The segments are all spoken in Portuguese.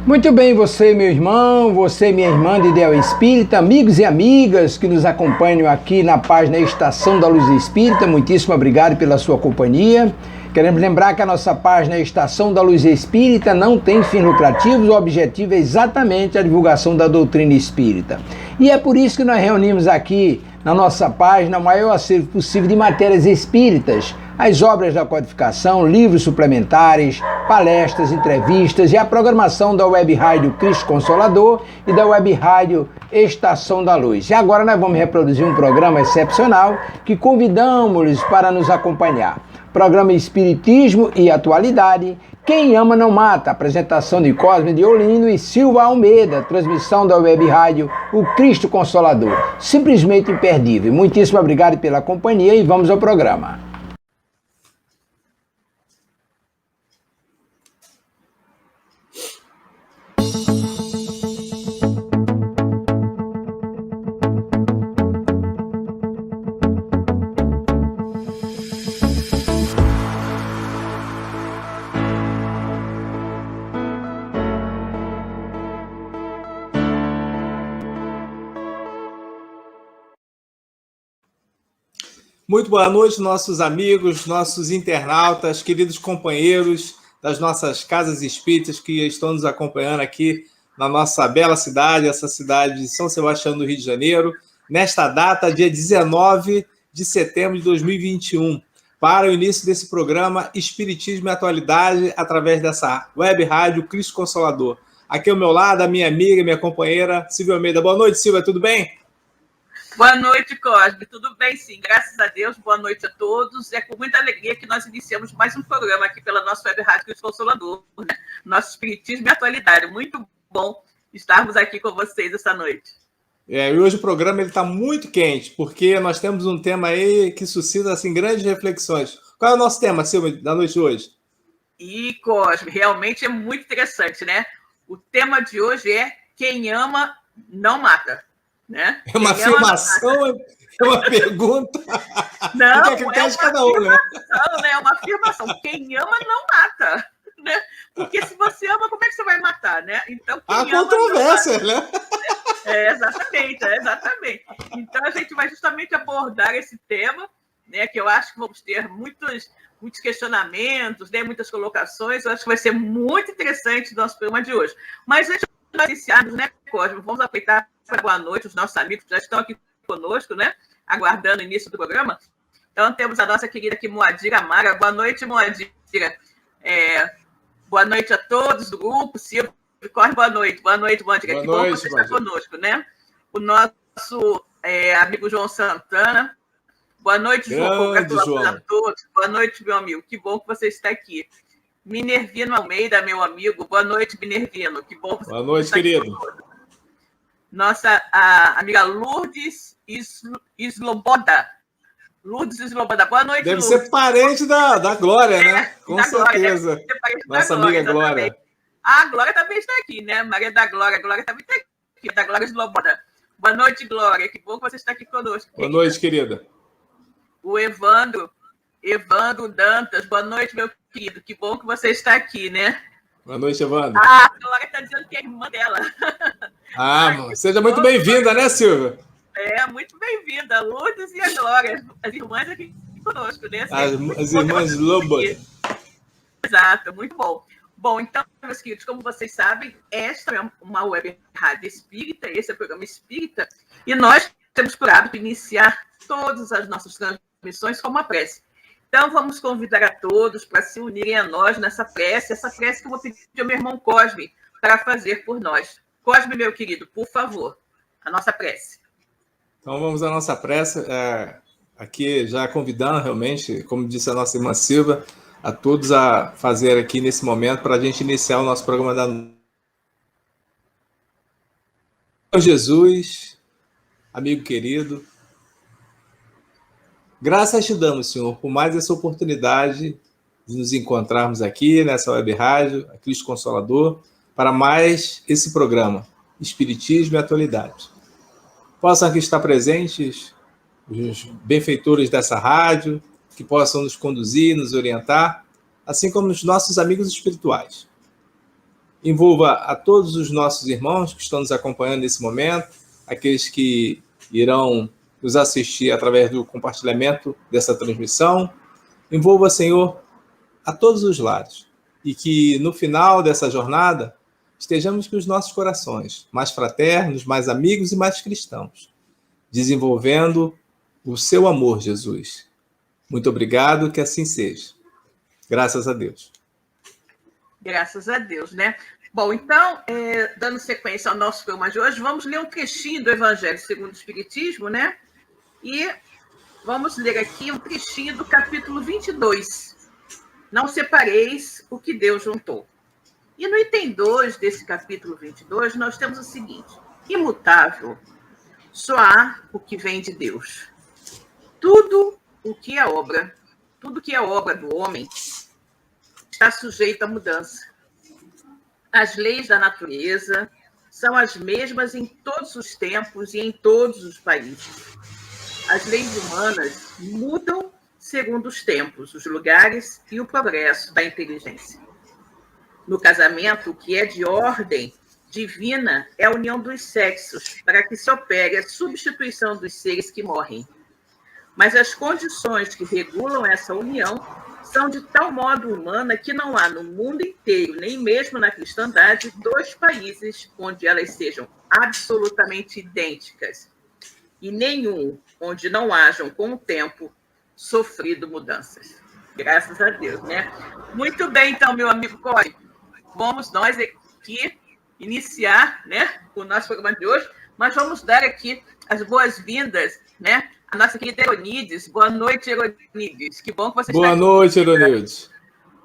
Muito bem, você, meu irmão, você, minha irmã de Ideal Espírita, amigos e amigas que nos acompanham aqui na página Estação da Luz Espírita, muitíssimo obrigado pela sua companhia. Queremos lembrar que a nossa página Estação da Luz Espírita não tem fins lucrativos, o objetivo é exatamente a divulgação da doutrina espírita. E é por isso que nós reunimos aqui na nossa página o maior acervo possível de matérias espíritas, as obras da codificação, livros suplementares, palestras, entrevistas e a programação da Web Rádio Cristo Consolador e da Web Rádio Estação da Luz. E agora nós vamos reproduzir um programa excepcional que convidamos-los para nos acompanhar. Programa Espiritismo e Atualidade, Quem Ama Não Mata, apresentação de Cosme de Olinto e Silva Almeida, transmissão da Web Rádio O Cristo Consolador. Simplesmente imperdível. Muitíssimo obrigado pela companhia e vamos ao programa. Muito boa noite, nossos amigos, nossos internautas, queridos companheiros das nossas casas espíritas que estão nos acompanhando aqui na nossa bela cidade, essa cidade de São Sebastião do Rio de Janeiro, nesta data, dia 19 de setembro de 2021, para o início desse programa Espiritismo e Atualidade, através dessa web rádio Cristo Consolador. Aqui ao meu lado, a minha amiga, minha companheira, Silvia Almeida. Boa noite, Silvia, tudo bem? Boa noite, Cosme. Tudo bem, sim. Graças a Deus. Boa noite a todos. É com muita alegria que nós iniciamos mais um programa aqui pela nossa web rádio Cristo Consolador, né? Nosso Espiritismo e Atualidade. Muito bom estarmos aqui com vocês essa noite. E hoje o programa está muito quente, porque nós temos um tema aí que suscita assim, grandes reflexões. Qual é o nosso tema, Silvia, da noite de hoje? E, Cosme, realmente é muito interessante, né? O tema de hoje é Quem Ama Não Mata. Né? É uma afirmação, é uma pergunta. Não, é uma afirmação, né? É uma afirmação. Quem ama não mata, né? Porque se você ama, como é que você vai matar, né? Então, há controvérsia, né? Exatamente. Então, a gente vai justamente abordar esse tema, né? Que eu acho que vamos ter muitos questionamentos, né? Muitas colocações. Eu acho que vai ser muito interessante o nosso programa de hoje. Mas antes de nós iniciarmos, né, Cosmo, vamos aproveitar para boa noite, os nossos amigos que já estão aqui conosco, né? Aguardando o início do programa. Então, temos a nossa querida aqui, Moadira Amara. Boa noite, Moadira. Boa noite a todos do grupo. Silvio, corre, boa noite. Boa noite, Moadira. Que bom que você está conosco, né? O nosso amigo João Santana. Boa noite, João. Congratulações a todos. Boa noite, meu amigo. Que bom que você está aqui. Minervino Almeida, meu amigo. Boa noite, Minervino. Que bom que você Boa noite, está querido. aqui conosco. Nossa amiga Lourdes Sloboda. Lourdes Sloboda. Boa noite, Deve Lourdes. ser parente da Glória, né? Com certeza. Glória, nossa amiga Glória. Glória. A Glória também está aqui, né? Maria da Glória. A Glória também está aqui, da Glória Sloboda. Boa noite, Glória. Que bom que você está aqui conosco. Boa noite, querida. O Evandro Dantas. Boa noite, meu querido. Que bom que você está aqui, né? Boa noite, Evandro. A Glória está dizendo que é irmã dela. Seja muito bem-vinda, né, Silvia? Muito bem-vinda. Lourdes e a Glória, as irmãs aqui conosco, né? As irmãs Lobos. Exato, muito bom. Bom, então, meus queridos, como vocês sabem, esta é uma web rádio espírita, esse é o programa espírita, e nós temos por hábito iniciar todas as nossas transmissões com uma prece. Então, vamos convidar a todos para se unirem a nós nessa prece, essa prece que eu vou pedir ao meu irmão Cosme para fazer por nós. Cosme, meu querido, por favor, a nossa prece. Então, vamos à nossa prece. Aqui já convidando, realmente, como disse a nossa irmã Silva, a todos a fazer aqui nesse momento para a gente iniciar o nosso programa da noite. Jesus, amigo querido, graças te damos, Senhor, por mais essa oportunidade de nos encontrarmos aqui nessa web rádio, a Cristo Consolador, para mais esse programa, Espiritismo e Atualidade. Possam aqui estar presentes os benfeitores dessa rádio, que possam nos conduzir, nos orientar, assim como os nossos amigos espirituais. envolva a todos os nossos irmãos que estão nos acompanhando nesse momento, aqueles que irão nos assistir através do compartilhamento dessa transmissão. Envolva, Senhor, a todos os lares. E que no final dessa jornada estejamos com os nossos corações mais fraternos, mais amigos e mais cristãos, desenvolvendo o seu amor, Jesus. Muito obrigado, que assim seja. Graças a Deus. Graças a Deus, né? Bom, então, dando sequência ao nosso programa de hoje, vamos ler um trechinho do Evangelho segundo o Espiritismo, né? E vamos ler aqui um trechinho do capítulo 22. Não separeis o que Deus juntou. E no item 2 desse capítulo 22, nós temos o seguinte: imutável, só há o que vem de Deus. Tudo que é obra do homem está sujeito à mudança. As leis da natureza são as mesmas em todos os tempos e em todos os países. As leis humanas mudam segundo os tempos, os lugares e o progresso da inteligência. No casamento, o que é de ordem divina é a união dos sexos, para que se opere a substituição dos seres que morrem. Mas as condições que regulam essa união são de tal modo humana que não há no mundo inteiro, nem mesmo na cristandade, 2 países onde elas sejam absolutamente idênticas e nenhum onde não hajam, com o tempo, sofrido mudanças. Graças a Deus, né? Muito bem, então, meu amigo Cori, vamos nós aqui iniciar, né, o nosso programa de hoje, mas vamos dar aqui as boas-vindas, né, a nossa querida Eronides. Boa noite, Eronides. Que bom que você está aqui. Boa noite, Eronides.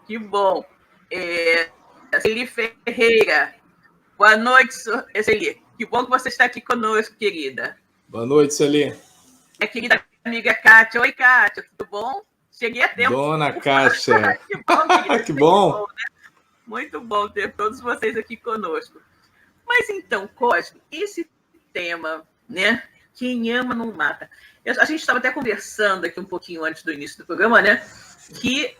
Que bom. Celi Ferreira. Boa noite, Celi. Que bom que você está aqui conosco, querida. Boa noite, Celi. Minha querida amiga Kátia. Oi, Kátia. Tudo bom? Cheguei a tempo. Dona Kátia. Que bom, querida. Que bom. Bom, né? Muito bom ter todos vocês aqui conosco. Mas então, Cosme, esse tema, né? Quem ama não mata. A gente estava até conversando aqui um pouquinho antes do início do programa, né? Que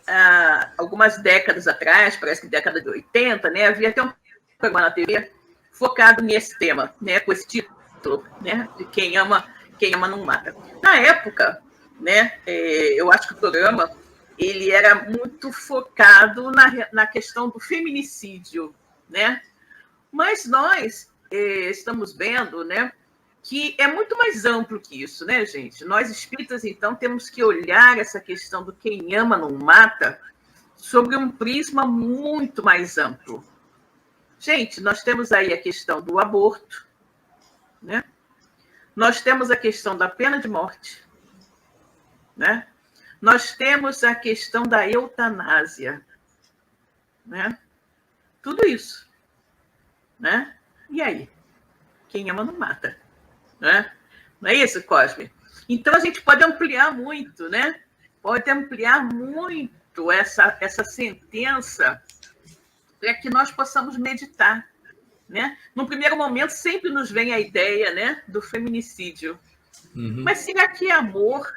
algumas décadas atrás, parece que década de 80, né? Havia até um programa na TV focado nesse tema, né? Com esse título, né? De quem ama não mata. Na época, né? Eu acho que o programa ele era muito focado na questão do feminicídio, né? Mas nós estamos vendo, né? Que é muito mais amplo que isso, né, gente? Nós espíritas, então, temos que olhar essa questão do quem ama não mata sobre um prisma muito mais amplo. Gente, nós temos aí a questão do aborto, né? Nós temos a questão da pena de morte, né? Nós temos a questão da eutanásia, né? Tudo isso, né? E aí? Quem ama não mata. Né? Não é isso, Cosme? Então, a gente pode ampliar muito, né? Pode ampliar muito essa sentença para que nós possamos meditar, né? No primeiro momento, sempre nos vem a ideia, né, do feminicídio. Uhum. Mas será que é amor,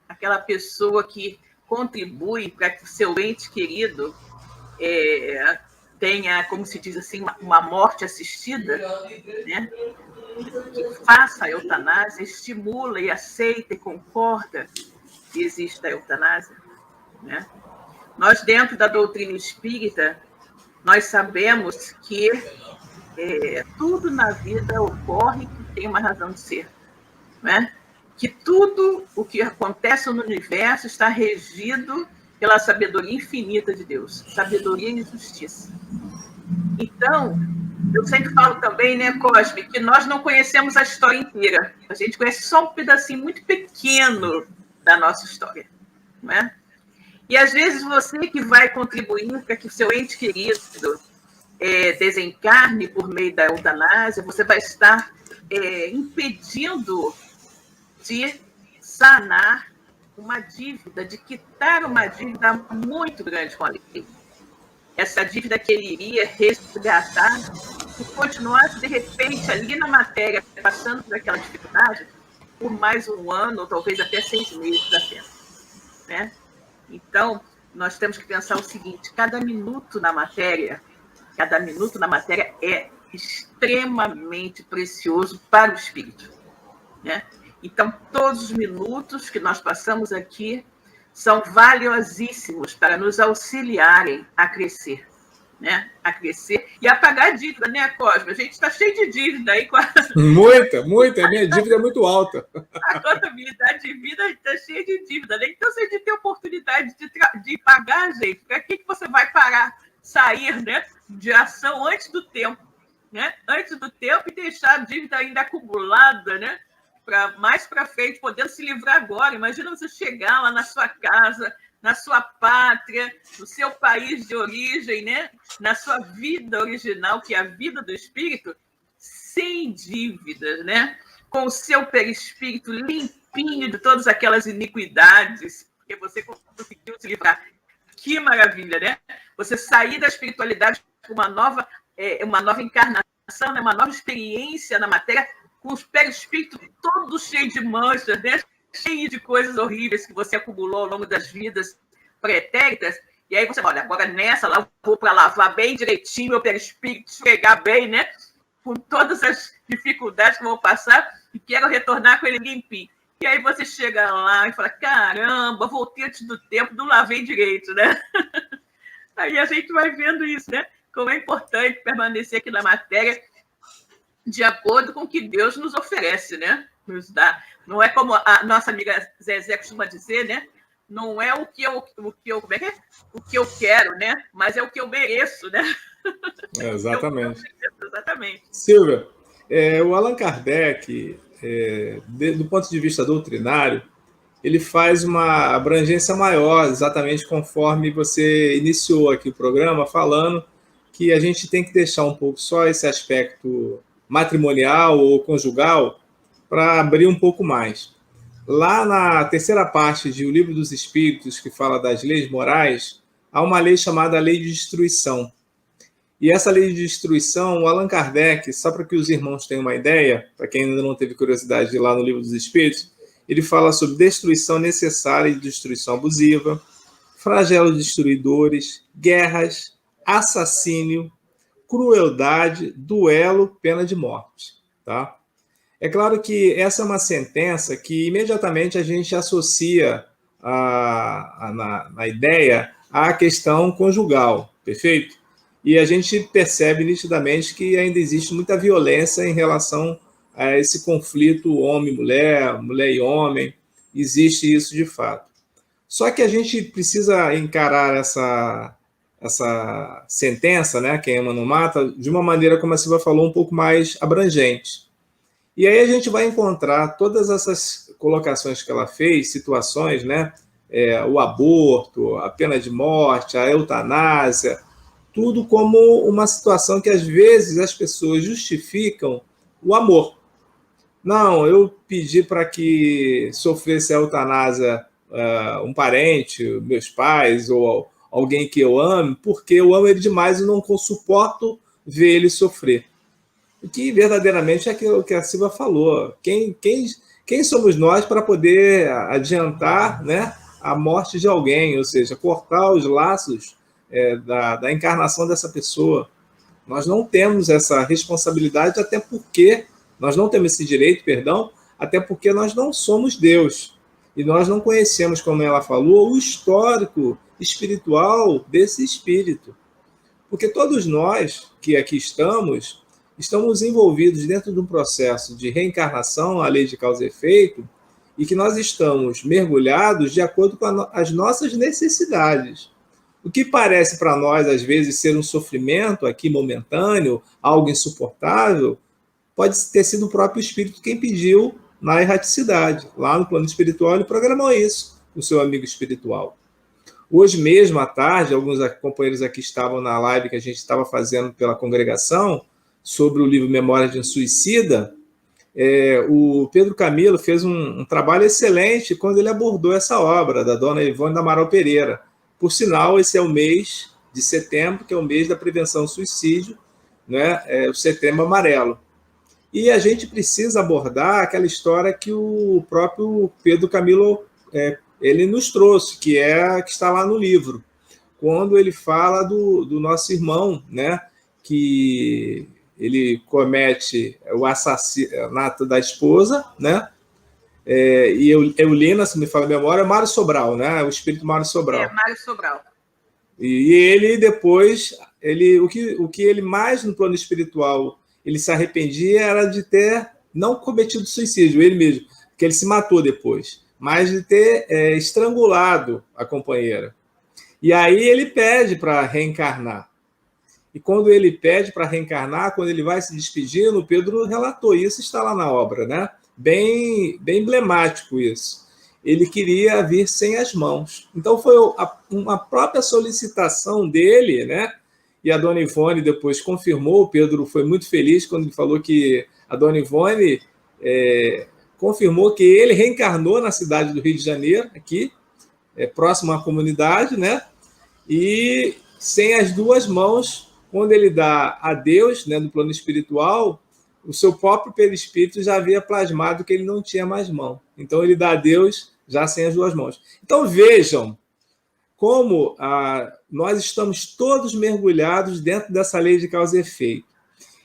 aquela pessoa que contribui para que o seu ente querido tenha, como se diz assim, uma morte assistida, né? Que faça a eutanásia, estimula e aceita e concorda que exista a eutanásia, né? Nós, dentro da doutrina espírita, nós sabemos que tudo na vida ocorre que tem uma razão de ser, né? Que tudo o que acontece no universo está regido pela sabedoria infinita de Deus, sabedoria e justiça. Então, eu sempre falo também, né, Cosme, que nós não conhecemos a história inteira. A gente conhece só um pedacinho muito pequeno da nossa história, não é? E, às vezes, você que vai contribuir para que o seu ente querido desencarne por meio da eutanásia, você vai estar impedindo de sanar uma dívida, de quitar uma dívida muito grande com a lei. Essa dívida que ele iria resgatar e continuasse, de repente, ali na matéria, passando por aquela dificuldade, por mais um ano, ou talvez até 6 meses apenas, né? Então, nós temos que pensar o seguinte: cada minuto na matéria Cada minuto na matéria é extremamente precioso para o espírito, né? Então, todos os minutos que nós passamos aqui são valiosíssimos para nos auxiliarem a crescer, né? A crescer e a pagar dívida, né, Cosme? A gente está cheio de dívida aí. Muita, muita. A minha dívida é muito alta. A contabilidade de vida está cheia de dívida, né? Então, se a gente tem oportunidade de pagar, gente, para que você vai parar, sair, né, de ação antes do tempo, né? Antes do tempo e deixar a dívida ainda acumulada, né? Mais para frente, podendo se livrar agora. Imagina você chegar lá na sua casa, na sua pátria, no seu país de origem, né? Na sua vida original, que é a vida do espírito, sem dívidas, né? Com o seu perispírito limpinho de todas aquelas iniquidades, porque você conseguiu se livrar. Que maravilha, né? Você sair da espiritualidade com uma nova encarnação, né? Uma nova experiência na matéria, com os perispíritos todos cheios de manchas, né? Cheio de coisas horríveis que você acumulou ao longo das vidas pretéritas. E aí você, olha, agora nessa lá eu vou para lavar bem direitinho meu perispírito, esfregar bem, né? Com todas as dificuldades que eu vou passar e quero retornar com ele limpinho. E aí você chega lá e fala, caramba, voltei antes do tempo, não lavei direito, né? Aí a gente vai vendo isso, né? Como é importante permanecer aqui na matéria de acordo com o que Deus nos oferece, né? Nos dá. Não é como a nossa amiga Zezé costuma dizer, né? Não é o que eu quero, né? Mas é o que eu mereço, né? Exatamente. Exatamente. Silvia, o Allan Kardec, do ponto de vista doutrinário, ele faz uma abrangência maior, exatamente conforme você iniciou aqui o programa, falando que a gente tem que deixar um pouco só esse aspecto matrimonial ou conjugal para abrir um pouco mais. Lá na terceira parte de O Livro dos Espíritos, que fala das leis morais, há uma lei chamada Lei de Destruição. E essa lei de destruição, o Allan Kardec, só para que os irmãos tenham uma ideia, para quem ainda não teve curiosidade de ir lá no Livro dos Espíritos, ele fala sobre destruição necessária e destruição abusiva, flagelos destruidores, guerras, assassínio, crueldade, duelo, pena de morte. Tá? É claro que essa é uma sentença que imediatamente a gente associa na ideia à questão conjugal, perfeito? E a gente percebe nitidamente que ainda existe muita violência em relação a esse conflito homem-mulher, mulher e homem. Existe isso de fato. Só que a gente precisa encarar essa sentença, né, quem ama não mata, de uma maneira, como a Silvia falou, um pouco mais abrangente. E aí a gente vai encontrar todas essas colocações que ela fez, situações, né, o aborto, a pena de morte, a eutanásia, tudo como uma situação que, às vezes, as pessoas justificam o amor. Não, eu pedi para que sofresse a eutanásia um parente, meus pais, ou alguém que eu ame, porque eu amo ele demais e não suporto ver ele sofrer. O que, verdadeiramente, é aquilo que a Silvia falou. Quem somos nós para poder adiantar, né, a morte de alguém, ou seja, cortar os laços da encarnação dessa pessoa? Nós não temos essa responsabilidade, até porque nós não temos esse direito, perdão, até porque nós não somos Deus. E nós não conhecemos, como ela falou, o histórico espiritual desse espírito. Porque todos nós que aqui estamos envolvidos dentro de um processo de reencarnação, a lei de causa e efeito, e que nós estamos mergulhados de acordo com as nossas necessidades. O que parece para nós, às vezes, ser um sofrimento aqui momentâneo, algo insuportável, pode ter sido o próprio espírito quem pediu na erraticidade. Lá no plano espiritual, ele programou isso, o seu amigo espiritual. Hoje mesmo, à tarde, alguns companheiros aqui estavam na live que a gente estava fazendo pela congregação, sobre o livro Memórias de um Suicida. O Pedro Camilo fez um trabalho excelente quando ele abordou essa obra, da dona Ivone da Amaral Pereira. Por sinal, esse é o mês de setembro, que é o mês da prevenção ao suicídio, né? O Setembro Amarelo. E a gente precisa abordar aquela história que o próprio Pedro Camilo ele nos trouxe, que está lá no livro, quando ele fala do nosso irmão, né, que ele comete o assassinato da esposa, né? E Eulina, se me fala a memória, é Mário Sobral, né? O espírito Mário Sobral. Mário Sobral. E ele depois, o que ele mais no plano espiritual ele se arrependia era de ter não cometido suicídio, ele mesmo, porque ele se matou depois, mas de ter estrangulado a companheira. E aí ele pede para reencarnar. E quando ele pede para reencarnar, quando ele vai se despedindo, o Pedro relatou isso, está lá na obra, né? Bem emblemático isso. Ele queria vir sem as mãos. Então foi uma própria solicitação dele, né? E a dona Ivone depois confirmou, o Pedro foi muito feliz quando ele falou que a dona Ivone confirmou que ele reencarnou na cidade do Rio de Janeiro, aqui, próximo à comunidade, né? E sem as duas mãos, quando ele dá a Deus, né, no plano espiritual, o seu próprio perispírito já havia plasmado que ele não tinha mais mão. Então ele dá a Deus já sem as duas mãos. Então vejam como nós estamos todos mergulhados dentro dessa lei de causa e efeito.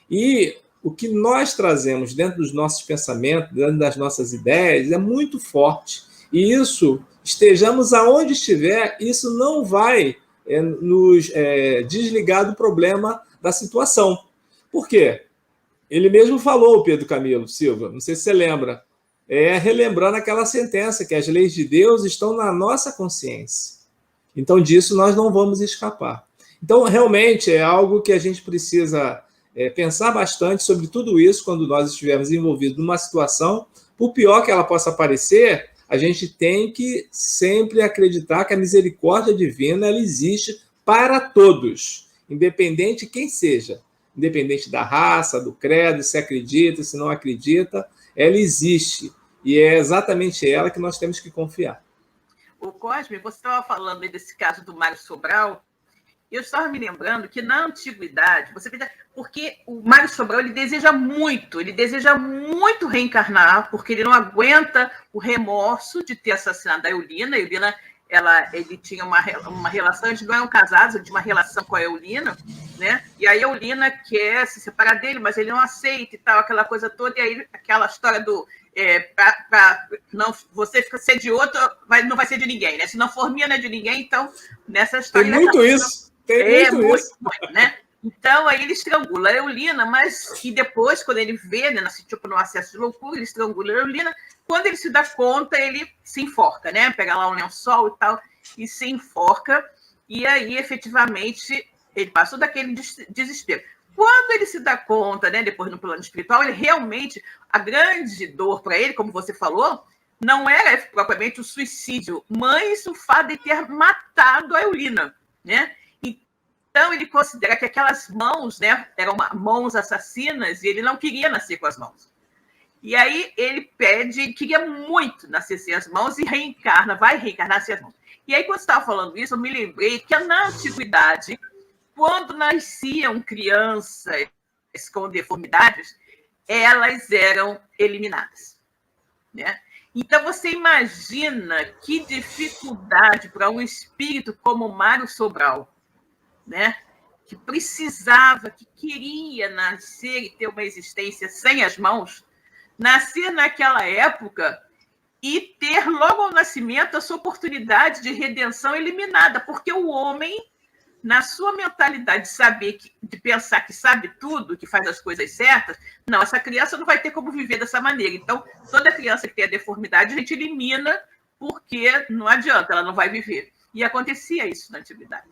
E o que nós trazemos dentro dos nossos pensamentos, dentro das nossas ideias, é muito forte. E isso, estejamos aonde estiver, isso não vai nos desligar do problema da situação. Por quê? Ele mesmo falou, Pedro Camilo Silva, não sei se você lembra, relembrando aquela sentença, que as leis de Deus estão na nossa consciência. Então, disso nós não vamos escapar. Então, realmente, é algo que a gente precisa pensar bastante sobre tudo isso quando nós estivermos envolvidos numa situação, por pior que ela possa parecer, a gente tem que sempre acreditar que a misericórdia divina ela existe para todos, independente de quem seja, independente da raça, do credo, se acredita, se não acredita, ela existe. E é exatamente ela que nós temos que confiar. O Cosme, você estava falando desse caso do Mário Sobral, e eu estava me lembrando que na antiguidade, porque o Mário Sobral ele deseja muito reencarnar, porque ele não aguenta o remorso de ter assassinado a Eulina. A Eulina, ele tinha uma relação, eles não eram casados, ele tinha uma relação com a Eulina, né? E aí a Eulina quer se separar dele, mas ele não aceita e tal, aquela coisa toda, e aí aquela história do não, você fica ser de outro, não vai ser de ninguém, né? Se não for minha, não é de ninguém, então nessa história. Tem muito isso. Tem muito isso. Muito, né? Então, aí ele estrangula a Eulina, mas que depois, quando ele vê, né, no acesso de loucura, ele estrangula a Eulina. Quando ele se dá conta, ele se enforca, né? Pega lá um lençol e tal, e se enforca. E aí, efetivamente, ele passou daquele desespero. Quando ele se dá conta, né, depois no plano espiritual, ele realmente, a grande dor para ele, como você falou, não era propriamente o suicídio, mas o fato de ter matado a Eulina, né? Então, ele considera que aquelas mãos, né, eram mãos assassinas e ele não queria nascer com as mãos. E aí ele queria muito nascer sem as mãos e vai reencarnar sem as mãos. E aí, quando você estava falando isso, eu me lembrei que na antiguidade, quando nasciam crianças com deformidades, elas eram eliminadas, né? Então, você imagina que dificuldade para um espírito como Mário Sobral, né? Que precisava, que queria nascer e ter uma existência sem as mãos, nascer naquela época e ter logo ao nascimento a sua oportunidade de redenção eliminada, porque o homem, na sua mentalidade de pensar que sabe tudo, que faz as coisas certas, não, essa criança não vai ter como viver dessa maneira. Então, toda criança que tem a deformidade, a gente elimina, porque não adianta, ela não vai viver. E acontecia isso na antiguidade,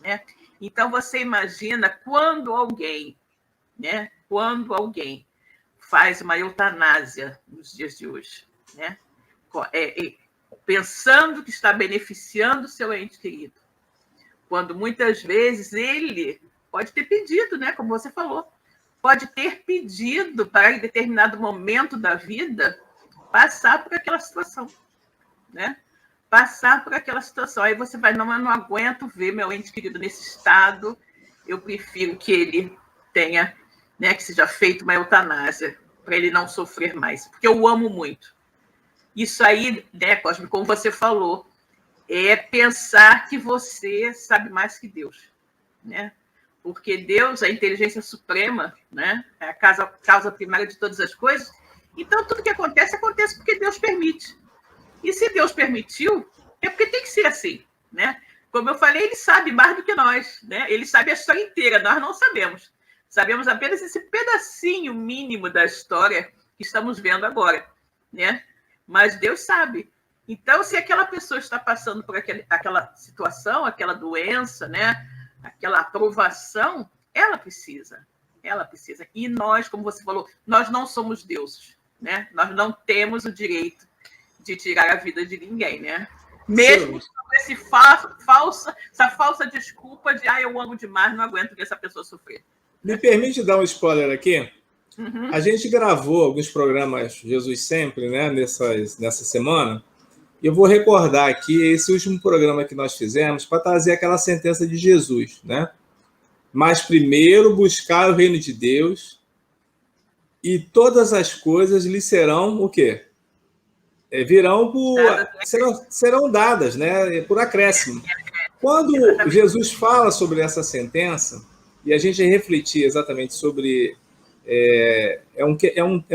né? Então, você imagina quando alguém faz uma eutanásia nos dias de hoje, né? Pensando que está beneficiando o seu ente querido, quando muitas vezes ele pode ter pedido, né? Como você falou, pode ter pedido para, em determinado momento da vida, passar por aquela situação, né? Passar por aquela situação. Aí você vai, não, eu não aguento ver meu ente querido nesse estado, eu prefiro que ele tenha, né, que seja feita uma eutanásia, para ele não sofrer mais, porque eu o amo muito. Isso aí, né, Cosme, como você falou, é pensar que você sabe mais que Deus, né? porque Deus é a inteligência suprema, né? É a causa primária de todas as coisas. Então, tudo que acontece porque Deus permite. E se Deus permitiu, é porque tem que ser assim, né? Como eu falei, ele sabe mais do que nós, né? Ele sabe a história inteira, nós não sabemos. Sabemos apenas esse pedacinho mínimo da história que estamos vendo agora, né? Mas Deus sabe. Então, se aquela pessoa está passando por aquela situação, aquela doença, né? Aquela aprovação, ela precisa. Ela precisa. E nós, como você falou, nós não somos deuses, né? Nós não temos o direito de tirar a vida de ninguém, né? Mesmo com essa falsa desculpa de eu amo demais, não aguento ver essa pessoa sofrer. Me permite dar um spoiler aqui? A gente gravou alguns programas Jesus Sempre, né, nessa semana. Eu vou recordar aqui esse último programa que nós fizemos para trazer aquela sentença de Jesus, né? Mas primeiro buscar o reino de Deus e todas as coisas lhe serão o quê? Serão dadas, né, por acréscimo. Quando Jesus fala sobre essa sentença, e a gente refletir exatamente sobre... É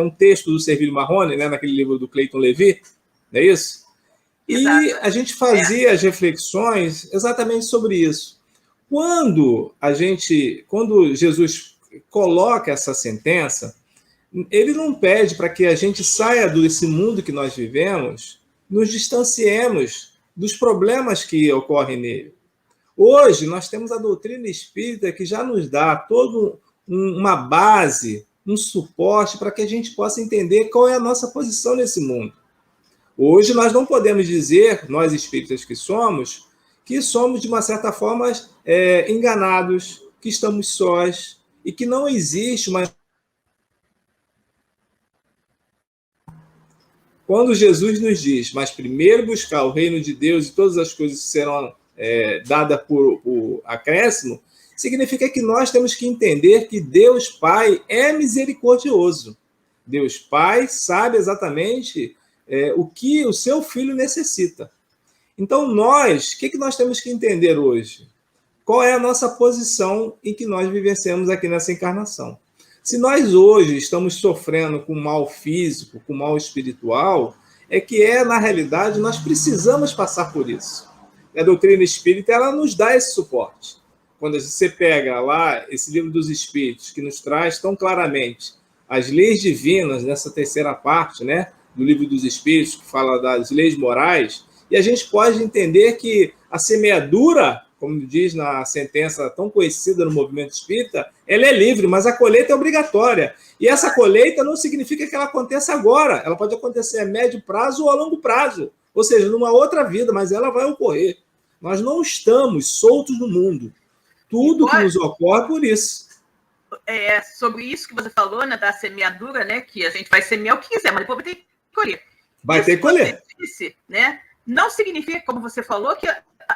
um texto do Servilho Marrone, né, naquele livro do Clayton Levy, não é isso? E a gente fazia as reflexões exatamente sobre isso. Quando Jesus coloca essa sentença, ele não pede para que a gente saia desse mundo que nós vivemos, nos distanciemos dos problemas que ocorrem nele. Hoje, nós temos a doutrina espírita que já nos dá toda uma base, um suporte para que a gente possa entender qual é a nossa posição nesse mundo. Hoje, nós não podemos dizer, nós espíritas que somos de uma certa forma enganados, que estamos sós e que não existe uma... Quando Jesus nos diz, mas primeiro buscar o reino de Deus e todas as coisas serão dadas por acréscimo, significa que nós temos que entender que Deus Pai é misericordioso. Deus Pai sabe exatamente o que o seu filho necessita. Então, o que nós temos que entender hoje? Qual é a nossa posição em que nós vivenciamos aqui nessa encarnação? Se nós hoje estamos sofrendo com mal físico, com mal espiritual, na realidade, nós precisamos passar por isso. A doutrina espírita, ela nos dá esse suporte. Quando você pega lá esse livro dos Espíritos, que nos traz tão claramente as leis divinas, nessa terceira parte, né, do livro dos Espíritos, que fala das leis morais, e a gente pode entender que a semeadura, como diz na sentença tão conhecida no movimento espírita, ela é livre, mas a colheita é obrigatória. E essa colheita não significa que ela aconteça agora, ela pode acontecer a médio prazo ou a longo prazo, ou seja, numa outra vida, mas ela vai ocorrer. Nós não estamos soltos no mundo. Tudo que nos ocorre por isso. Sobre isso que você falou, né, da semeadura, né, que a gente vai semear o que quiser, mas depois vai ter que colher. Vai ter que colher. Disse, né, não significa, como você falou, que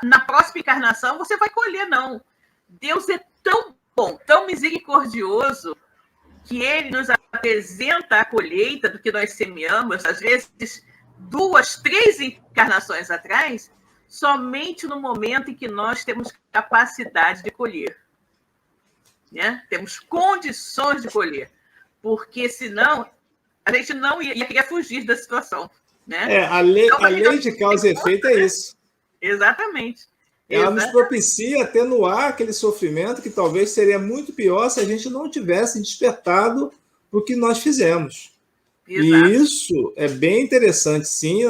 na próxima encarnação você vai colher, não. Deus é tão bom, tão misericordioso, que ele nos apresenta a colheita do que nós semeamos, às vezes 2, 3 encarnações atrás, somente no momento em que nós temos capacidade de colher. Né? Temos condições de colher. Porque, senão, a gente não ia querer fugir da situação. Né? A lei de causa e efeito é isso. Exatamente. Ela nos propicia atenuar aquele sofrimento que talvez seria muito pior se a gente não tivesse despertado para o que nós fizemos. Exato. E isso é bem interessante, sim.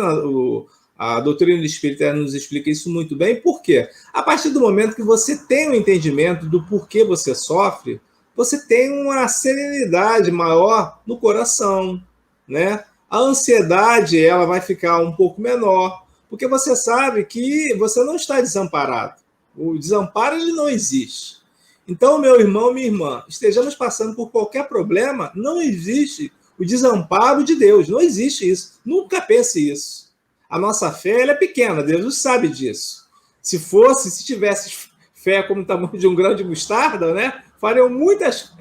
A doutrina espírita nos explica isso muito bem. Por quê? A partir do momento que você tem um entendimento do porquê você sofre, você tem uma serenidade maior no coração, né? A ansiedade, ela vai ficar um pouco menor, porque você sabe que você não está desamparado. O desamparo, ele não existe. Então, meu irmão, minha irmã, estejamos passando por qualquer problema, não existe o desamparo de Deus. Não existe isso. Nunca pense isso. A nossa fé, ela é pequena, Deus sabe disso. Se tivesse fé como o tamanho de um grão de mostarda, né, fariam muitas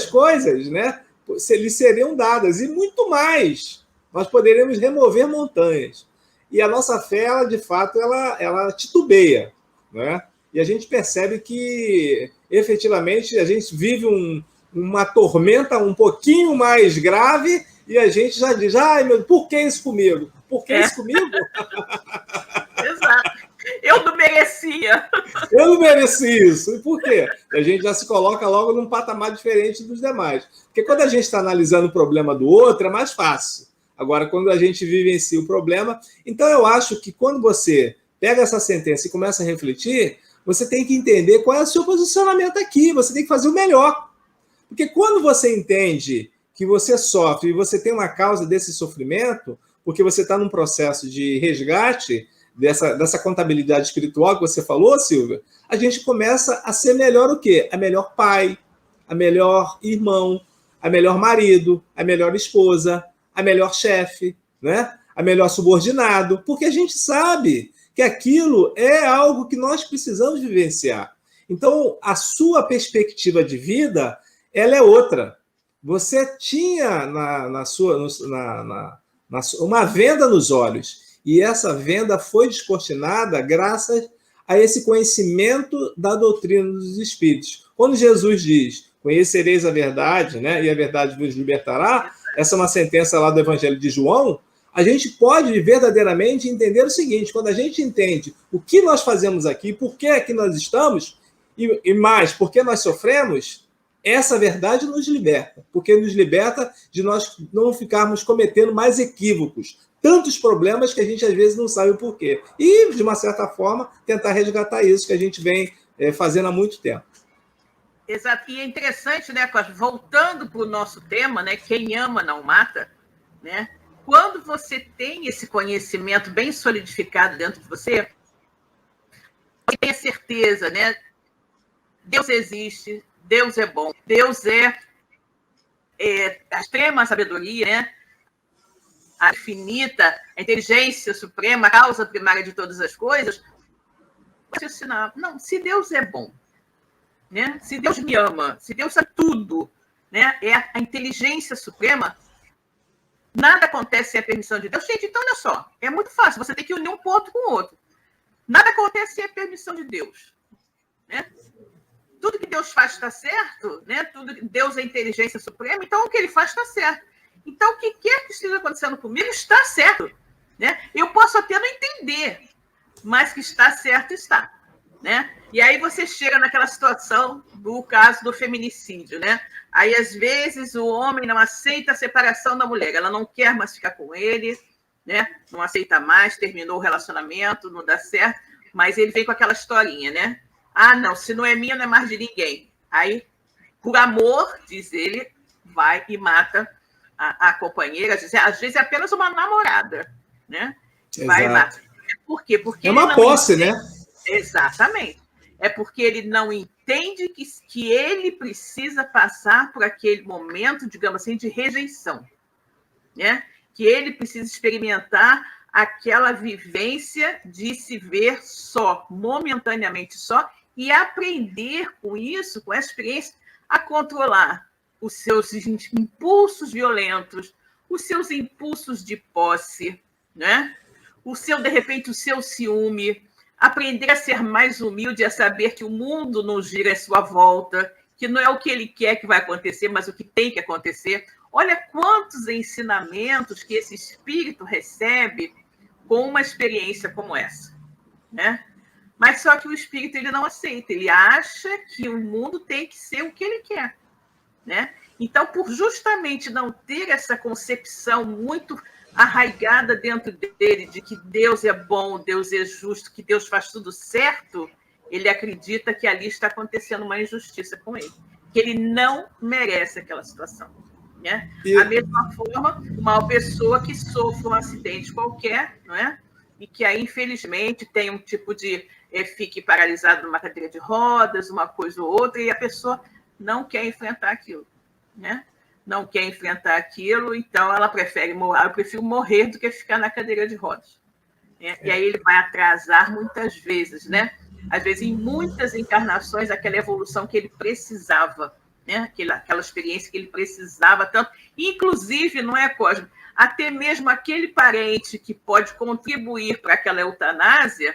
coisas, né, lhe seriam dadas, e muito mais. Nós poderíamos remover montanhas. E a nossa fé, ela, de fato, ela titubeia, né? e a gente percebe que, efetivamente, a gente vive uma tormenta um pouquinho mais grave e a gente já diz, ai, meu, por que isso comigo? Por que isso comigo? Exato. Eu não merecia. Eu não mereci isso. E por quê? A gente já se coloca logo num patamar diferente dos demais. Porque quando a gente está analisando o problema do outro, é mais fácil. Agora, quando a gente vivencia o problema... Então, eu acho que quando você pega essa sentença e começa a refletir, você tem que entender qual é o seu posicionamento aqui. Você tem que fazer o melhor. Porque quando você entende que você sofre e você tem uma causa desse sofrimento, porque você está num processo de resgate dessa contabilidade espiritual que você falou, Silvia, a gente começa a ser melhor o quê? A melhor pai, a melhor irmão, a melhor marido, a melhor esposa, a melhor chefe, né? A melhor subordinado, porque a gente sabe que aquilo é algo que nós precisamos vivenciar. Então, a sua perspectiva de vida, ela é outra. Você tinha uma venda nos olhos, e essa venda foi descortinada graças a esse conhecimento da doutrina dos Espíritos. Quando Jesus diz, conhecereis a verdade, né, e a verdade vos libertará, essa é uma sentença lá do Evangelho de João, a gente pode verdadeiramente entender o seguinte, quando a gente entende o que nós fazemos aqui, por que aqui nós estamos, e mais, por que nós sofremos, essa verdade nos liberta, porque nos liberta de nós não ficarmos cometendo mais equívocos, tantos problemas que a gente às vezes não sabe o porquê. E, de uma certa forma, tentar resgatar isso que a gente vem fazendo há muito tempo. Exato. E é interessante, né, voltando para o nosso tema, né, quem ama não mata, né? Quando você tem esse conhecimento bem solidificado dentro de você, você tem a certeza, né? Deus existe, Deus é bom, Deus é a extrema sabedoria, né? A infinita, a inteligência suprema, a causa primária de todas as coisas. Não, se Deus é bom, né? Se Deus me ama, se Deus sabe tudo, né? É a inteligência suprema, nada acontece sem a permissão de Deus. Gente, então olha só, é muito fácil, você tem que unir um ponto com o outro. Nada acontece sem a permissão de Deus, né? Tudo que Deus faz está certo, né? Deus é a inteligência suprema, então o que ele faz está certo. Então, o que quer que esteja acontecendo comigo está certo, né? Eu posso até não entender, mas que está certo, está, né? E aí você chega naquela situação do caso do feminicídio, né? Aí, às vezes, o homem não aceita a separação da mulher, ela não quer mais ficar com ele, né? Não aceita mais, terminou o relacionamento, não dá certo, mas ele vem com aquela historinha, né? Ah, não, se não é minha, não é mais de ninguém. Aí, por amor, diz ele, vai e mata a companheira, às vezes é apenas uma namorada, né? Vai lá. Por quê? Porque é uma posse, né? Exatamente. É porque ele não entende que ele precisa passar por aquele momento, digamos assim, de rejeição, né? Que ele precisa experimentar aquela vivência de se ver só, momentaneamente só, e aprender com isso, com essa experiência, a controlar os seus impulsos violentos, os seus impulsos de posse, né? De repente, o seu ciúme, aprender a ser mais humilde, a saber que o mundo não gira à sua volta, que não é o que ele quer que vai acontecer, mas o que tem que acontecer. Olha quantos ensinamentos que esse espírito recebe com uma experiência como essa, né? Mas só que o espírito ele não aceita, ele acha que o mundo tem que ser o que ele quer, né? Então, por justamente não ter essa concepção muito arraigada dentro dele de que Deus é bom, Deus é justo, que Deus faz tudo certo, ele acredita que ali está acontecendo uma injustiça com ele, que ele não merece aquela situação, né? A mesma forma, uma pessoa que sofre um acidente qualquer, não é? E que aí, infelizmente, tem um tipo de... fique paralisado numa cadeira de rodas, uma coisa ou outra, e a pessoa não quer enfrentar aquilo, né? Não quer enfrentar aquilo, então ela prefere morrer. Eu prefiro morrer do que ficar na cadeira de rodas, né? E aí ele vai atrasar muitas vezes, né? Às vezes, em muitas encarnações, aquela evolução que ele precisava, né? Aquela experiência que ele precisava tanto. Inclusive, não é, Cosme? Até mesmo aquele parente que pode contribuir para aquela eutanásia,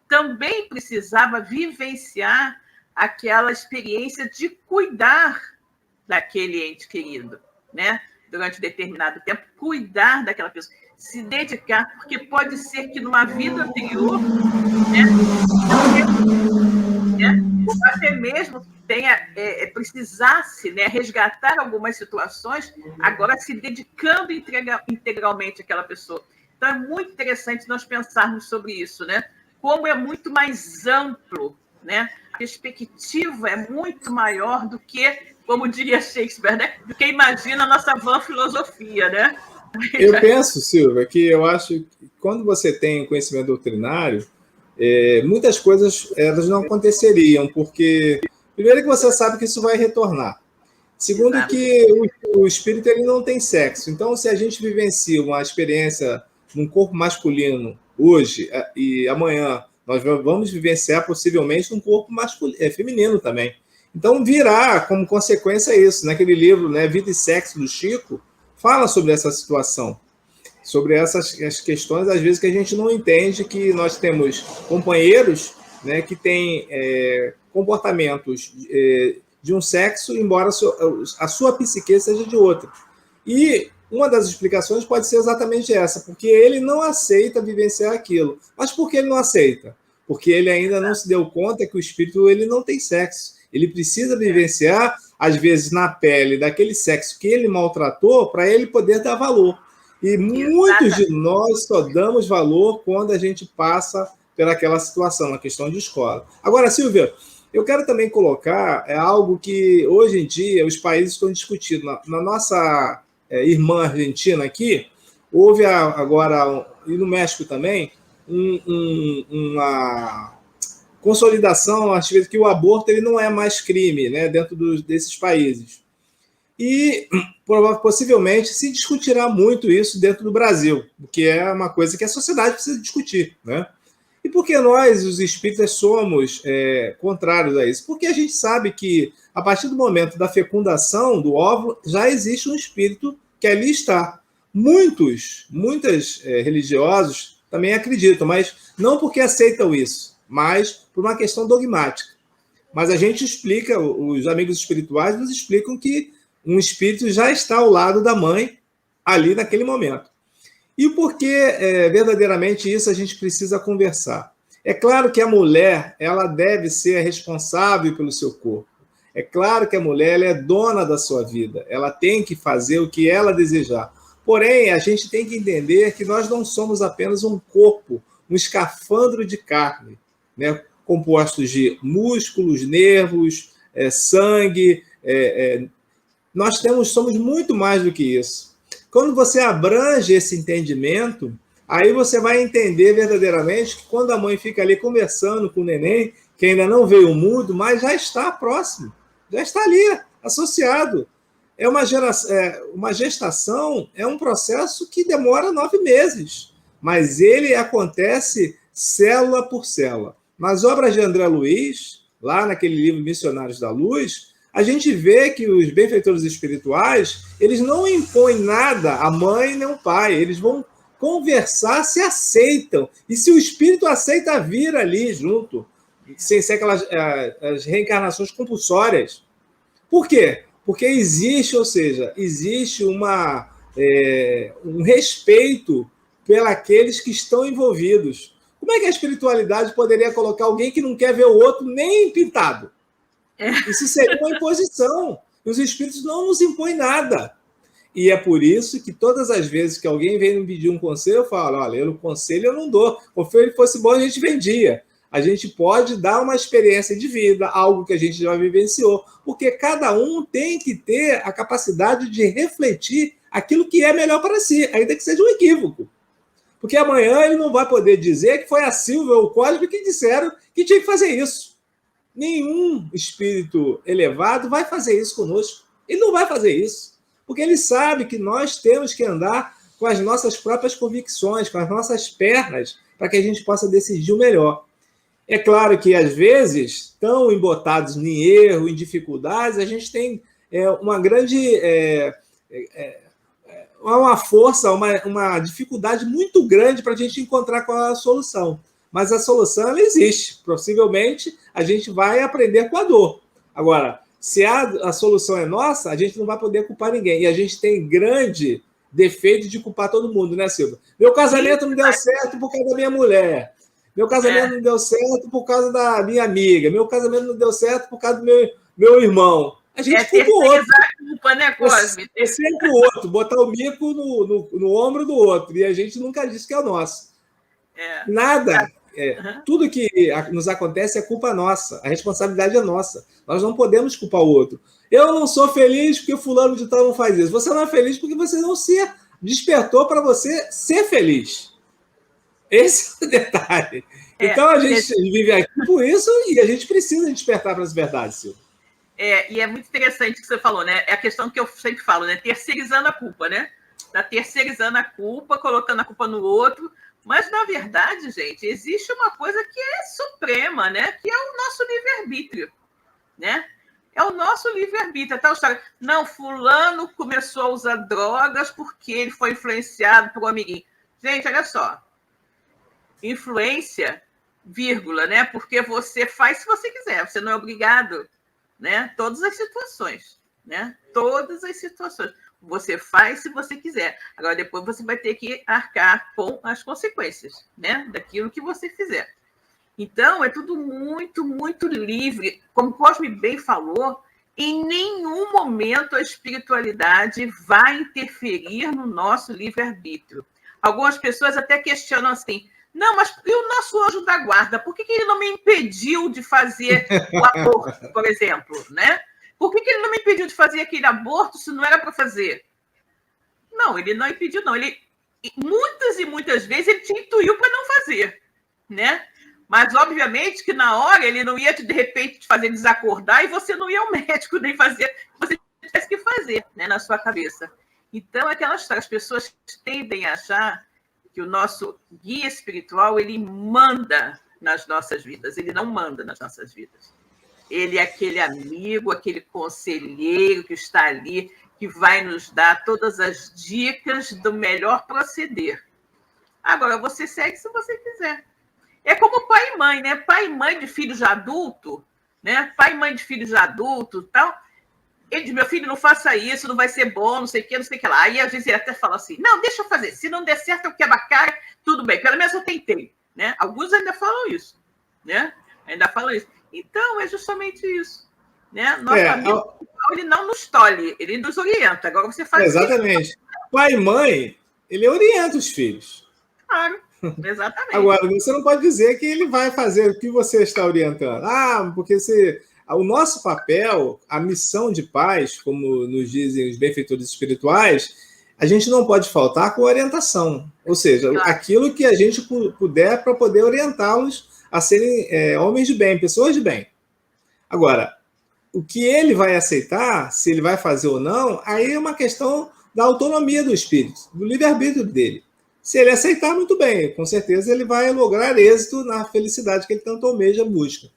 também precisava vivenciar aquela experiência de cuidar daquele ente querido, né? Durante determinado tempo, cuidar daquela pessoa, se dedicar, porque pode ser que numa vida anterior, né, ou até mesmo precisasse, né, resgatar algumas situações, agora se dedicando integralmente àquela pessoa. Então, é muito interessante nós pensarmos sobre isso, né? Como é muito mais amplo, né? A perspectiva é muito maior do que, como diria Shakespeare, né? Do que imagina a nossa vã filosofia, né? Eu penso, Silvia, que eu acho que quando você tem conhecimento doutrinário, muitas coisas elas não aconteceriam, porque, primeiro, que você sabe que isso vai retornar. Segundo, Exato. que o espírito ele não tem sexo. Então, se a gente vivencia uma experiência num corpo masculino hoje e amanhã nós vamos vivenciar possivelmente num corpo feminino também. Então, virá como consequência isso. Naquele livro, né, Vida e Sexo, do Chico, fala sobre essa situação, sobre essas as questões, às vezes, que a gente não entende, que nós temos companheiros, né, que têm comportamentos de um sexo, embora a sua psique seja de outro. E uma das explicações pode ser exatamente essa, porque ele não aceita vivenciar aquilo. Mas por que ele não aceita? Porque ele ainda não se deu conta que o espírito ele não tem sexo. Ele precisa vivenciar, às vezes, na pele daquele sexo que ele maltratou, para ele poder dar valor. E muitos de nós só damos valor quando a gente passa pelaquela situação, na questão de escola. Agora, Silvia, eu quero também colocar algo que, hoje em dia, os países estão discutindo. Na nossa irmã argentina aqui, houve agora, e no México também, uma consolidação, acho que o aborto ele não é mais crime, né, dentro desses países. E possivelmente se discutirá muito isso dentro do Brasil, que é uma coisa que a sociedade precisa discutir, né? E por que nós, os espíritas, somos contrários a isso? Porque a gente sabe que, a partir do momento da fecundação do óvulo, já existe um espírito que ali está. Muitos religiosos também acreditam, mas não porque aceitam isso, mas por uma questão dogmática. Mas a gente explica, os amigos espirituais nos explicam que um espírito já está ao lado da mãe ali naquele momento. E o porquê verdadeiramente isso a gente precisa conversar. É claro que a mulher ela deve ser responsável pelo seu corpo. É claro que a mulher ela é dona da sua vida. Ela tem que fazer o que ela desejar. Porém, a gente tem que entender que nós não somos apenas um corpo, um escafandro de carne, né, compostos de músculos, nervos, sangue. Nós somos muito mais do que isso. Quando você abrange esse entendimento, aí você vai entender verdadeiramente que quando a mãe fica ali conversando com o neném, que ainda não veio ao mundo, mas já está próximo, já está ali, associado. Uma gestação é um processo que demora 9 meses, mas ele acontece célula por célula. Nas obras de André Luiz, lá naquele livro Missionários da Luz, a gente vê que os benfeitores espirituais, eles não impõem nada à mãe nem ao pai, eles vão conversar, se aceitam. E se o espírito aceita vir ali junto, sem ser aquelas as reencarnações compulsórias. Por quê? Porque existe um respeito pelos que estão envolvidos. Como é que a espiritualidade poderia colocar alguém que não quer ver o outro nem pintado? Isso seria uma imposição. Os espíritos não nos impõem nada. E é por isso que todas as vezes que alguém vem me pedir um conselho, eu falo, olha, o conselho eu não dou. Se ele fosse bom, a gente vendia. A gente pode dar uma experiência de vida, algo que a gente já vivenciou, porque cada um tem que ter a capacidade de refletir aquilo que é melhor para si, ainda que seja um equívoco. Porque amanhã ele não vai poder dizer que foi a Silvia ou o Cosme que disseram que tinha que fazer isso. Nenhum espírito elevado vai fazer isso conosco. Ele não vai fazer isso. Porque ele sabe que nós temos que andar com as nossas próprias convicções, com as nossas pernas, para que a gente possa decidir o melhor. É claro que, às vezes, tão embotados em erro, em dificuldades, a gente tem uma grande... uma força, uma dificuldade muito grande para a gente encontrar qual é a solução. mas a solução ela existe. Possivelmente, a gente vai aprender com a dor. Agora, se a solução é nossa, a gente não vai poder culpar ninguém. E a gente tem grande defeito de culpar todo mundo, né, Silvia? Meu casamento não deu certo por causa da minha mulher. Meu casamento não deu certo por causa da minha amiga. Meu casamento não deu certo por causa do meu irmão. A gente culpa o outro. A culpa, né, Cosme? É sempre o outro, botar o mico no ombro do outro. E a gente nunca disse que é o nosso. Nada. Tudo que nos acontece é culpa nossa. A responsabilidade é nossa. Nós não podemos culpar o outro. Eu não sou feliz porque fulano de tal não faz isso. Você não é feliz porque você não se despertou para você ser feliz. Esse é o detalhe. Então a gente vive aqui por isso e a gente precisa despertar para as verdades, Silvia. E é muito interessante o que você falou, né? É a questão que eu sempre falo, né? Terceirizando a culpa, né? Tá terceirizando a culpa, colocando a culpa no outro. Mas, na verdade, gente, existe uma coisa que é suprema, né? Que é o nosso livre-arbítrio, né? É o nosso livre-arbítrio. Tal história. Não, fulano começou a usar drogas porque ele foi influenciado por um amiguinho. Gente, olha só. Influência, vírgula, né? Porque você faz se você quiser. Você não é obrigado, né? Todas as situações, né? Todas as situações. Você faz se você quiser. Agora, depois você vai ter que arcar com as consequências, né? Daquilo que você fizer. Então, é tudo muito, muito livre. Como o Cosme bem falou, em nenhum momento a espiritualidade vai interferir no nosso livre-arbítrio. Algumas pessoas até questionam assim, não, mas e o nosso anjo da guarda? Por que ele não me impediu de fazer o aborto, por exemplo, né? Por que ele não me impediu de fazer aquele aborto se não era para fazer? Não, ele não impediu, não. Ele, muitas e muitas vezes ele te intuiu para não fazer, né? Mas, obviamente, que na hora ele não ia, de repente, te fazer desacordar e você não ia ao médico nem fazer o que você tivesse que fazer, né, na sua cabeça. Então, aquela história, as pessoas tendem a achar que o nosso guia espiritual, ele manda nas nossas vidas. Ele não manda nas nossas vidas. Ele é aquele amigo, aquele conselheiro que está ali, que vai nos dar todas as dicas do melhor proceder. Agora, você segue se você quiser. É como pai e mãe, né? Pai e mãe de filho já adulto, né? Pai e mãe de filho já adulto, tal. Ele diz, meu filho, não faça isso, não vai ser bom, não sei o que, não sei o que lá. Aí, às vezes, ele até fala assim, não, deixa eu fazer. Se não der certo, eu quebro a cara, tudo bem. Pelo menos eu tentei, né? Alguns ainda falam isso, né? Ainda falam isso. Então, é justamente isso, né? Nosso amigo, ele não nos tolhe, ele nos orienta. Agora você faz exatamente. Isso. Pai e mãe, ele orienta os filhos. Claro, exatamente. Agora, você não pode dizer que ele vai fazer o que você está orientando. Porque o nosso papel, a missão de pais, como nos dizem os benfeitores espirituais, a gente não pode faltar com orientação. Ou seja, aquilo que a gente puder para poder orientá-los a serem homens de bem, pessoas de bem. Agora, o que ele vai aceitar, se ele vai fazer ou não, aí é uma questão da autonomia do espírito, do livre-arbítrio dele. Se ele aceitar, muito bem, com certeza ele vai lograr êxito na felicidade que ele tanto almeja, busca.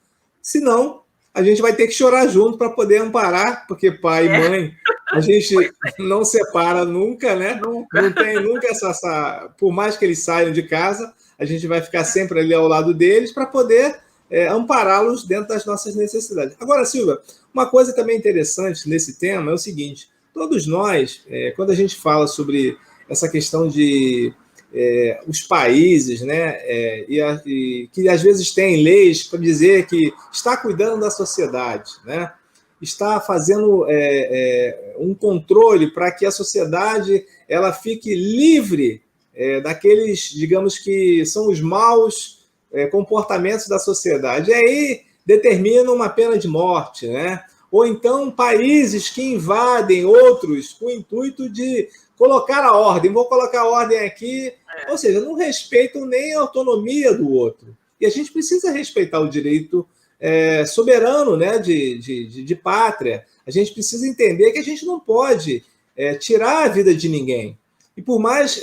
Se não, a gente vai ter que chorar junto para poder amparar, porque pai e mãe, a gente não separa nunca, né? Nunca. Não tem nunca essa... Por mais que eles saiam de casa, a gente vai ficar sempre ali ao lado deles para poder ampará-los dentro das nossas necessidades. Agora, Silvia, uma coisa também interessante nesse tema é o seguinte, todos nós, quando a gente fala sobre essa questão de os países, né, e que às vezes têm leis para dizer que está cuidando da sociedade, né, está fazendo um controle para que a sociedade ela fique livre daqueles, digamos que são os maus comportamentos da sociedade. E aí determina uma pena de morte, né? Ou então países que invadem outros com o intuito de colocar a ordem. Vou colocar a ordem aqui. Ou seja, não respeitam nem a autonomia do outro. E a gente precisa respeitar o direito soberano, né, de pátria. A gente precisa entender que a gente não pode tirar a vida de ninguém. E por mais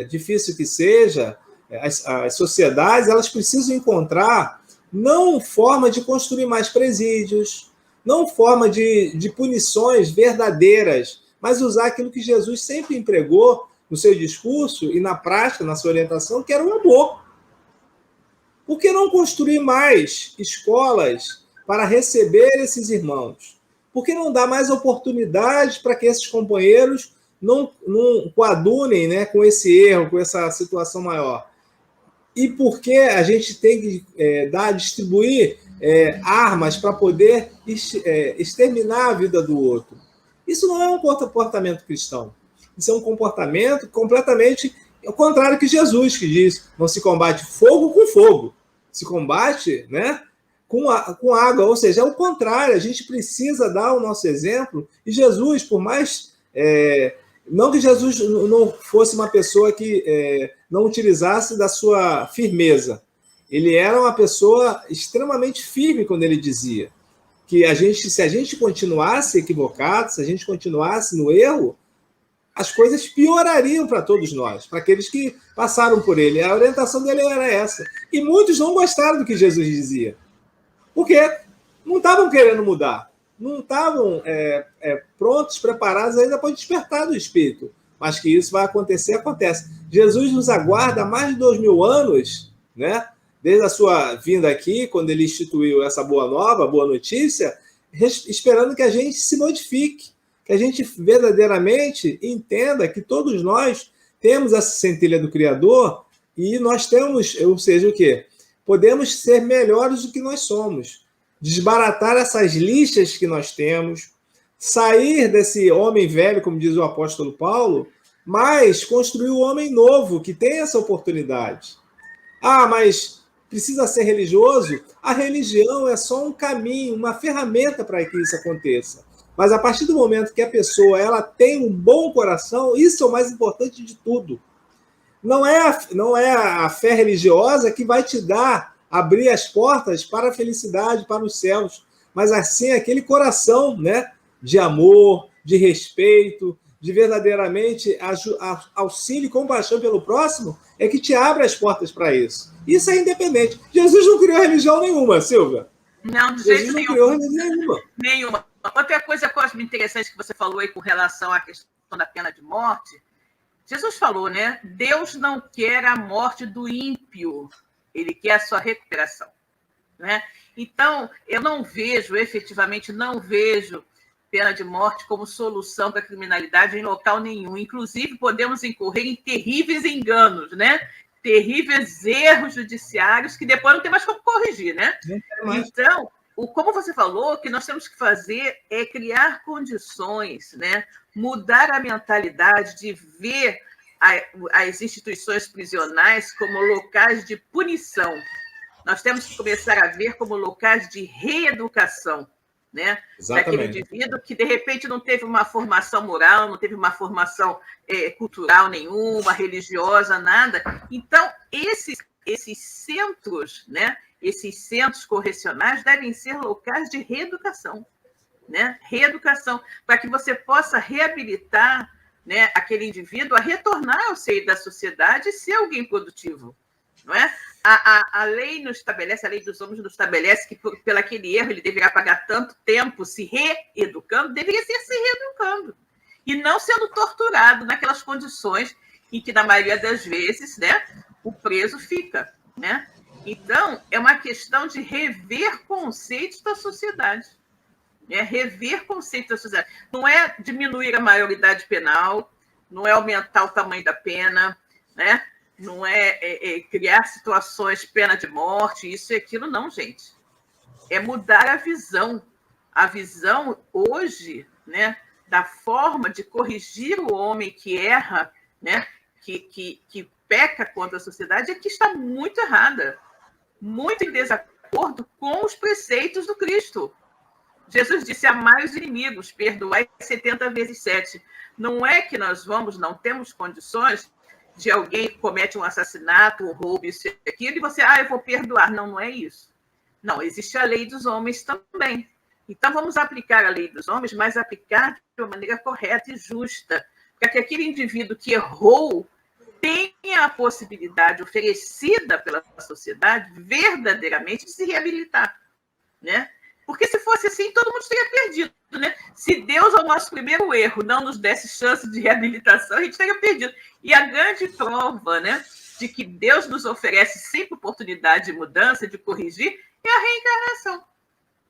difícil que seja, as sociedades elas precisam encontrar não forma de construir mais presídios, não forma de punições verdadeiras, mas usar aquilo que Jesus sempre empregou no seu discurso e na prática, na sua orientação, que era o amor. não construir mais escolas para receber esses irmãos? Por que não dar mais oportunidades para que esses companheiros não coadunem, né, com esse erro, com essa situação maior? E por que a gente tem que distribuir armas para poder exterminar a vida do outro? Isso não é um comportamento cristão. Isso é um comportamento completamente ao contrário que Jesus, que diz: não se combate fogo com fogo, se combate, né, com água. Ou seja, é o contrário. A gente precisa dar o nosso exemplo. E Jesus, por mais... não que Jesus não fosse uma pessoa que não utilizasse da sua firmeza. Ele era uma pessoa extremamente firme quando ele dizia que se a gente continuasse equivocado, se a gente continuasse no erro, as coisas piorariam para todos nós, para aqueles que passaram por ele. A orientação dele era essa. E muitos não gostaram do que Jesus dizia, porque não estavam querendo mudar, não estavam prontos, preparados ainda para despertar do Espírito. Mas que isso vai acontecer, acontece. Jesus nos aguarda há mais de 2000 anos, né? Desde a sua vinda aqui, quando ele instituiu essa boa nova, boa notícia, esperando que a gente se modifique, que a gente verdadeiramente entenda que todos nós temos essa centelha do Criador e nós temos, ou seja, o quê? Podemos ser melhores do que nós somos, desbaratar essas lixas que nós temos, sair desse homem velho, como diz o apóstolo Paulo, mas construir o homem novo, que tem essa oportunidade. Ah, mas precisa ser religioso? A religião é só um caminho, uma ferramenta para que isso aconteça. Mas a partir do momento que a pessoa ela tem um bom coração, isso é o mais importante de tudo. Não é a fé religiosa que vai te abrir as portas para a felicidade, para os céus, mas assim aquele coração, né, de amor, de respeito, de verdadeiramente auxílio e compaixão pelo próximo, é que te abre as portas para isso. Isso é independente. Jesus não criou religião nenhuma, Silvia. Não, de jeito nenhum. Jesus não criou religião nenhuma. Nenhuma. Outra coisa que eu acho interessante que você falou aí com relação à questão da pena de morte, Jesus falou, né? Deus não quer a morte do ímpio, ele quer a sua recuperação, né? Então, eu efetivamente não vejo pena de morte como solução para a criminalidade em local nenhum. Inclusive, podemos incorrer em terríveis enganos, né? Terríveis erros judiciários que depois não tem mais como corrigir, né? Então, como você falou, o que nós temos que fazer é criar condições, né? Mudar a mentalidade de ver as instituições prisionais como locais de punição. Nós temos que começar a ver como locais de reeducação, né? Daquele indivíduo que, de repente, não teve uma formação moral, não teve uma formação cultural nenhuma, religiosa, nada. Então, esses centros, né? Esses centros correcionais devem ser locais de reeducação, né? Reeducação, para que você possa reabilitar, né, aquele indivíduo a retornar ao seio da sociedade e ser alguém produtivo, não é? A lei não estabelece, a lei dos homens não estabelece que pelo aquele erro ele deverá pagar tanto tempo se reeducando, deveria ser se reeducando e não sendo torturado naquelas condições em que, na maioria das vezes, né, o preso fica, né? Então, é uma questão de rever conceitos da sociedade. Né? Rever conceitos da sociedade. Não é diminuir a maioridade penal, não é aumentar o tamanho da pena, né? Não é criar situações, pena de morte, isso e aquilo, não, gente. É mudar a visão. A visão, hoje, né, da forma de corrigir o homem que erra, né, que peca contra a sociedade, é que está muito errada. Muito em desacordo com os preceitos do Cristo. Jesus disse: amai os inimigos, perdoai 70 vezes 7. Não é que nós não temos condições de alguém que comete um assassinato, um roubo, isso e aquilo, e você, eu vou perdoar. Não, não é isso. Não, existe a lei dos homens também. Então, vamos aplicar a lei dos homens, mas aplicar de uma maneira correta e justa, para que aquele indivíduo que errou tenha a possibilidade oferecida pela sociedade verdadeiramente de se reabilitar, né? Porque se fosse assim, todo mundo teria perdido, né? Se Deus, ao nosso primeiro erro, não nos desse chance de reabilitação, a gente teria perdido. E a grande prova, né, de que Deus nos oferece sempre oportunidade de mudança, de corrigir, é a reencarnação.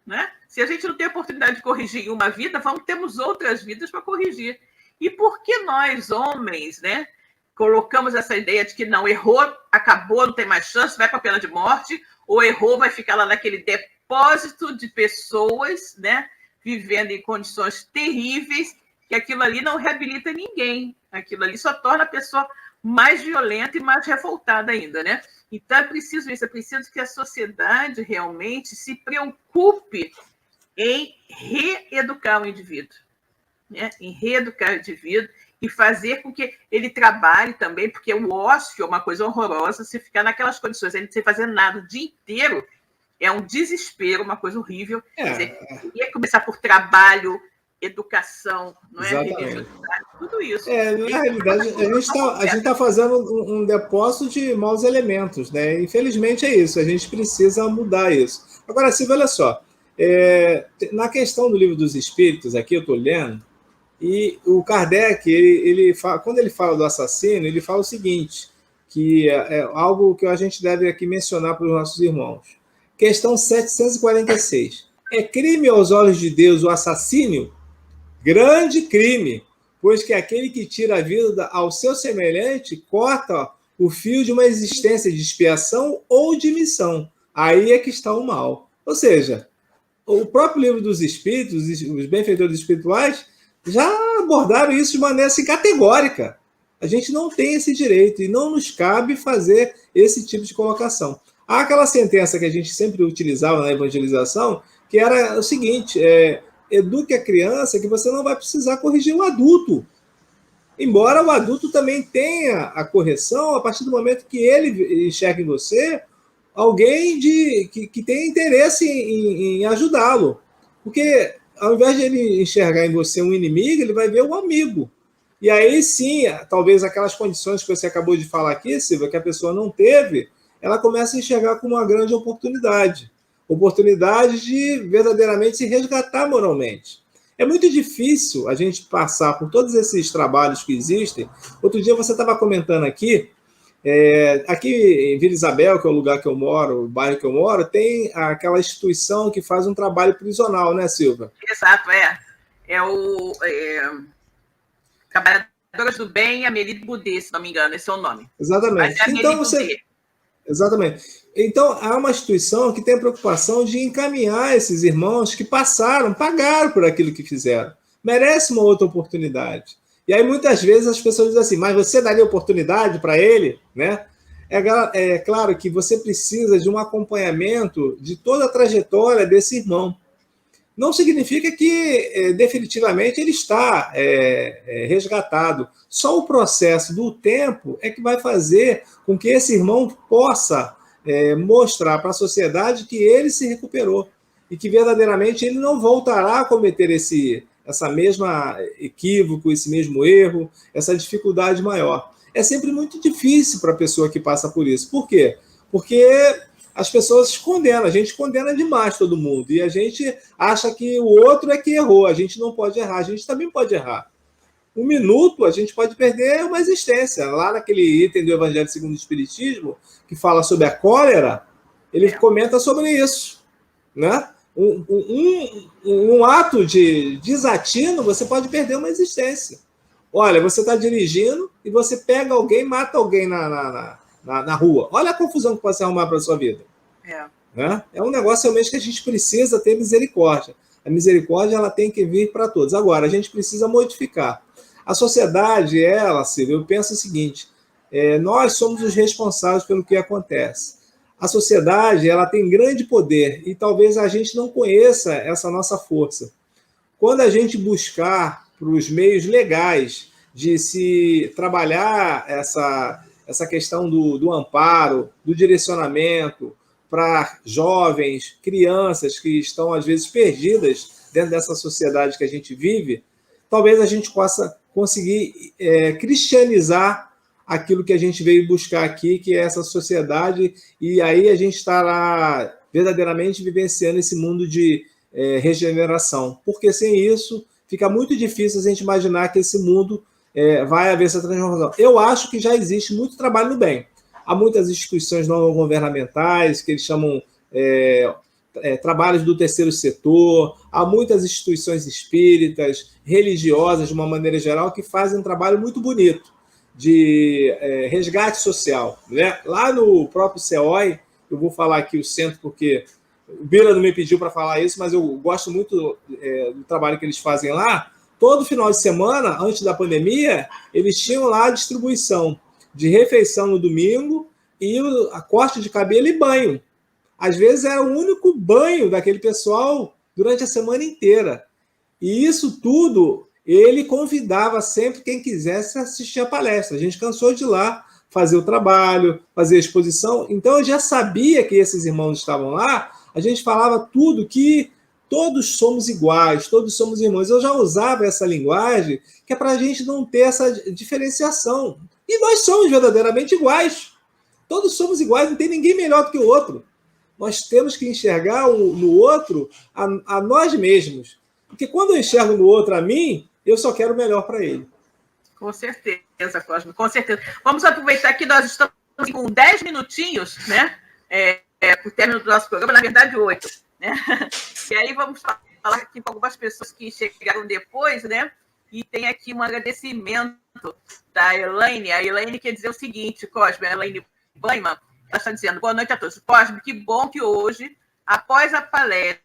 Né? Se a gente não tem oportunidade de corrigir em uma vida, temos outras vidas para corrigir. E por que nós, homens, né, colocamos essa ideia de que não, errou, acabou, não tem mais chance, vai para a pena de morte, ou errou, vai ficar lá naquele depósito de pessoas, né, vivendo em condições terríveis, que aquilo ali não reabilita ninguém. Aquilo ali só torna a pessoa mais violenta e mais revoltada ainda, né? Então, é preciso que a sociedade realmente se preocupe em reeducar o indivíduo, né? Em reeducar o indivíduo e fazer com que ele trabalhe também, porque o ócio é uma coisa horrorosa, se ficar naquelas condições, sem fazer nada o dia inteiro, é um desespero, uma coisa horrível. Quer dizer, ia começar por trabalho, educação, não é? Religiosidade, tudo isso. Na realidade, a gente está fazendo um depósito de maus elementos, né? Infelizmente é isso, a gente precisa mudar isso. Agora, Silvia, olha só, na questão do Livro dos Espíritos, aqui eu estou lendo, e o Kardec, quando ele fala do assassino, ele fala o seguinte, que é algo que a gente deve aqui mencionar para os nossos irmãos. Questão 746. É crime aos olhos de Deus o assassínio? Grande crime, pois que aquele que tira a vida ao seu semelhante corta o fio de uma existência de expiação ou de missão. Aí é que está o mal. Ou seja, o próprio Livro dos Espíritos, os benfeitores espirituais, já abordaram isso de maneira assim, categórica. A gente não tem esse direito e não nos cabe fazer esse tipo de colocação. Há aquela sentença que a gente sempre utilizava na evangelização, que era o seguinte, eduque a criança que você não vai precisar corrigir o adulto. Embora o adulto também tenha a correção a partir do momento que ele enxerga em você alguém que tem interesse em ajudá-lo. Porque ao invés de ele enxergar em você um inimigo, ele vai ver um amigo. E aí sim, talvez aquelas condições que você acabou de falar aqui, Silvia, que a pessoa não teve, ela começa a enxergar como uma grande oportunidade. Oportunidade de verdadeiramente se resgatar moralmente. É muito difícil a gente passar por todos esses trabalhos que existem. Outro dia você estava comentando aqui em Vila Isabel, que é o lugar que eu moro, o bairro que eu moro, tem aquela instituição que faz um trabalho prisional, né, Silvia? Exato, é o Trabalhadoras do Bem, Amélie Boudet, se não me engano, esse é o nome. Exatamente. Então, exatamente. Então, há uma instituição que tem a preocupação de encaminhar esses irmãos que pagaram por aquilo que fizeram. Merece uma outra oportunidade. E aí, muitas vezes, as pessoas dizem assim, mas você daria oportunidade para ele? Né? É claro que você precisa de um acompanhamento de toda a trajetória desse irmão. Não significa que, definitivamente, ele está resgatado. Só o processo do tempo é que vai fazer com que esse irmão possa mostrar para a sociedade que ele se recuperou e que, verdadeiramente, ele não voltará a cometer essa mesma equívoco, esse mesmo erro, essa dificuldade maior. É sempre muito difícil para a pessoa que passa por isso. Por quê? Porque as pessoas condenam, a gente condena demais todo mundo, e a gente acha que o outro é que errou, a gente não pode errar, a gente também pode errar. Um minuto a gente pode perder uma existência. Lá naquele item do Evangelho segundo o Espiritismo, que fala sobre a cólera, ele comenta sobre isso, né? Um ato de desatino, você pode perder uma existência. Olha, você está dirigindo e você pega alguém, mata alguém na rua. Olha a confusão que pode se arrumar para a sua vida. Né? É um negócio realmente que a gente precisa ter misericórdia. A misericórdia ela tem que vir para todos. Agora, a gente precisa modificar. A sociedade, Silvia, eu penso o seguinte, nós somos os responsáveis pelo que acontece. A sociedade ela tem grande poder e talvez a gente não conheça essa nossa força. Quando a gente buscar para os meios legais de se trabalhar essa questão do amparo, do direcionamento para jovens, crianças que estão, às vezes, perdidas dentro dessa sociedade que a gente vive, talvez a gente possa conseguir cristianizar aquilo que a gente veio buscar aqui, que é essa sociedade, e aí a gente estará verdadeiramente vivenciando esse mundo de regeneração. Porque sem isso, fica muito difícil a gente imaginar que esse mundo vai haver essa transformação. Eu acho que já existe muito trabalho no bem. há muitas instituições não governamentais, que eles chamam trabalhos do terceiro setor, há muitas instituições espíritas, religiosas, de uma maneira geral, que fazem um trabalho muito bonito de resgate social. Né? Lá no próprio CEOI, eu vou falar aqui o centro porque o Bira não me pediu para falar isso, mas eu gosto muito do trabalho que eles fazem lá. Todo final de semana, antes da pandemia, eles tinham lá a distribuição de refeição no domingo e a corte de cabelo e banho. Às vezes era o único banho daquele pessoal durante a semana inteira. E isso tudo, ele convidava sempre quem quisesse assistir a palestra. A gente cansou de ir lá fazer o trabalho, fazer a exposição. Então, eu já sabia que esses irmãos estavam lá. A gente falava tudo que todos somos iguais, todos somos irmãos. Eu já usava essa linguagem que é para a gente não ter essa diferenciação. E nós somos verdadeiramente iguais. Todos somos iguais, não tem ninguém melhor do que o outro. Nós temos que enxergar no outro a nós mesmos. Porque quando eu enxergo no outro a mim, eu só quero o melhor para ele. Com certeza, Cosme, com certeza. Vamos aproveitar que nós estamos com 10 minutinhos, né? Para o término do nosso programa, na verdade, 8. Né? E aí vamos falar aqui com algumas pessoas que chegaram depois, né? E tem aqui um agradecimento da Elaine. A Elaine quer dizer o seguinte, Cosme, a Elaine Baiman, ela está dizendo, boa noite a todos. Cosme, que bom que hoje, após a palestra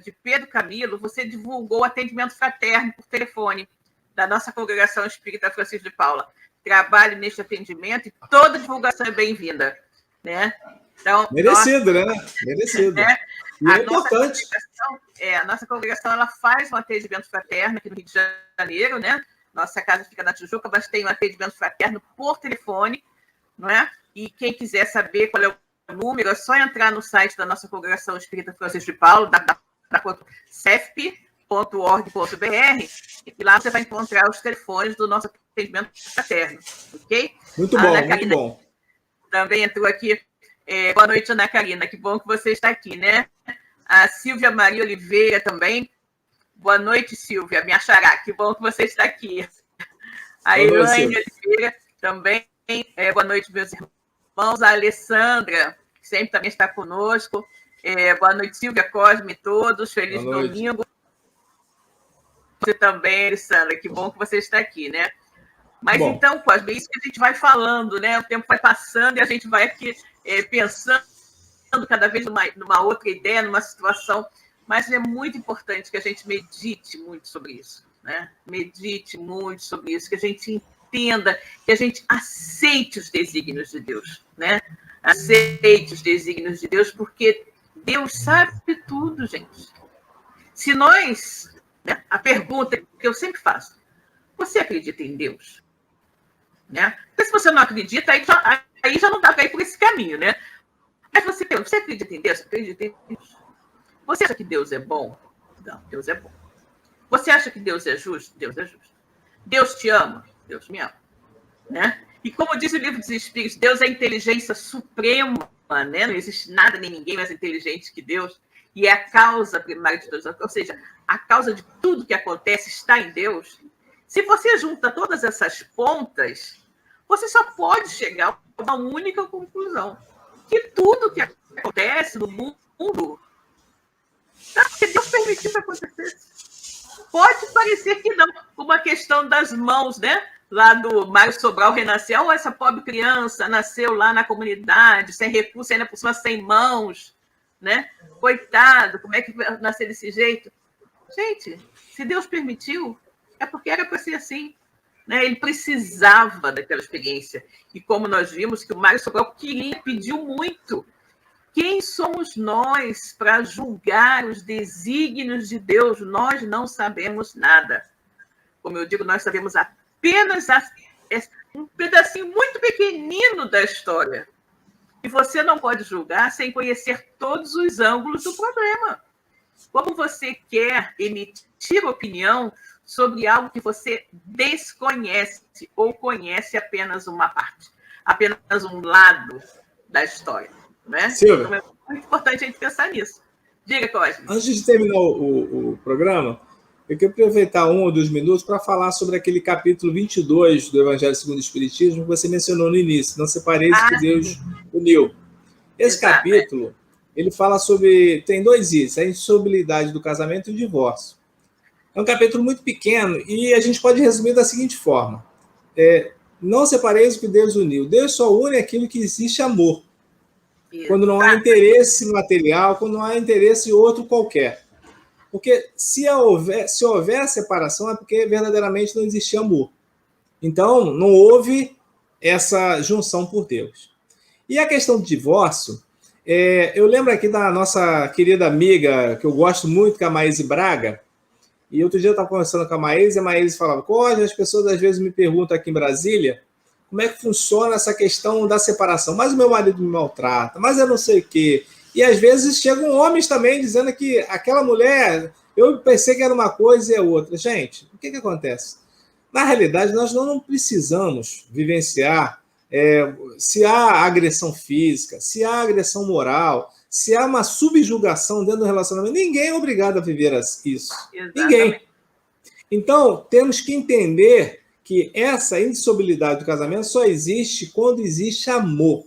de Pedro Camilo, você divulgou o atendimento fraterno por telefone da nossa Congregação Espírita Francisco de Paula. Trabalhe neste atendimento e toda divulgação é bem-vinda. Né? Então, merecido, né? Merecido. Né? E é importante. A nossa congregação ela faz um atendimento fraterno aqui no Rio de Janeiro, né? Nossa casa fica na Tijuca, mas tem um atendimento fraterno por telefone, não é? E quem quiser saber qual é o número, é só entrar no site da nossa Congregação Espírita Francisco de Paulo, cefp.org.br, e lá você vai encontrar os telefones do nosso atendimento fraterno, ok? Muito bom, muito bom. Também entrou aqui. Boa noite, Ana Karina, que bom que você está aqui, né? A Silvia Maria Oliveira também. Boa noite, Silvia, minha xará, que bom que você está aqui. A Elaine Oliveira também. Boa noite, meus irmãos. A Alessandra, que sempre também está conosco. Boa noite, Silvia, Cosme, todos. Feliz domingo. Você também, Alessandra, que bom que você está aqui, né? Mas bom, então, Cosme, é isso que a gente vai falando, né? O tempo vai passando e a gente vai aqui pensando cada vez numa outra ideia, numa situação. Mas é muito importante que a gente medite muito sobre isso, né? Medite muito sobre isso, que a gente entenda, que a gente aceite os desígnios de Deus, né? Aceite os desígnios de Deus, porque Deus sabe tudo, gente. Se nós... Né, a pergunta que eu sempre faço, você acredita em Deus? Né? Porque se você não acredita, aí já não dá para ir por esse caminho, né? Mas você acredita em Deus? Você acredita em Deus? Você acha que Deus é bom? Não, Deus é bom. Você acha que Deus é justo? Deus é justo. Deus te ama? Deus me ama. Né? E como diz o livro dos Espíritos, Deus é a inteligência suprema, né? Não existe nada nem ninguém mais inteligente que Deus, e é a causa primária de todas, ou seja, a causa de tudo que acontece está em Deus. Se você junta todas essas pontas, você só pode chegar a uma única conclusão, que tudo que acontece no mundo é porque Deus permitiu que acontecesse. Pode parecer que não, como a questão das mãos, né? Lá do Mário Sobral renasceu, essa pobre criança nasceu lá na comunidade, sem recurso, ainda por cima sem mãos, né? Coitado, como é que vai nascer desse jeito? Gente, se Deus permitiu, é porque era para ser assim. Né? Ele precisava daquela experiência. E como nós vimos que o Mário Sobral pediu muito. Quem somos nós para julgar os desígnios de Deus? Nós não sabemos nada. Como eu digo, nós sabemos apenas um pedacinho muito pequenino da história. E você não pode julgar sem conhecer todos os ângulos do problema. Como você quer emitir opinião sobre algo que você desconhece ou conhece apenas uma parte, apenas um lado da história? Né? Então é muito importante a gente pensar nisso. Diga, Cosme. Antes de terminar o programa, Eu quero aproveitar 1 ou 2 minutos para falar sobre aquele capítulo 22 do Evangelho segundo o Espiritismo que você mencionou no início, não separeis que Deus uniu. Esse capítulo, ele fala sobre, tem 2 itens, a insolubilidade do casamento e o divórcio. É um capítulo muito pequeno e a gente pode resumir da seguinte forma. Não separeis o que Deus uniu. Deus só une aquilo que existe amor. Quando não há interesse material, quando não há interesse em outro qualquer. Porque se houver separação, é porque verdadeiramente não existe amor. Então, não houve essa junção por Deus. E a questão do divórcio, eu lembro aqui da nossa querida amiga, que eu gosto muito, que é a Maíse Braga, e outro dia eu estava conversando com a Maíse falava, Cosme, as pessoas às vezes me perguntam aqui em Brasília, como é que funciona essa questão da separação? Mas o meu marido me maltrata, mas eu não sei o quê. E às vezes chegam homens também dizendo que aquela mulher, eu pensei que era uma coisa e é outra. Gente, o que acontece? Na realidade, nós não precisamos vivenciar se há agressão física, se há agressão moral, se há uma subjugação dentro do relacionamento. Ninguém é obrigado a viver isso. Exatamente. Ninguém. Então, temos que entender que essa indissolubilidade do casamento só existe quando existe amor.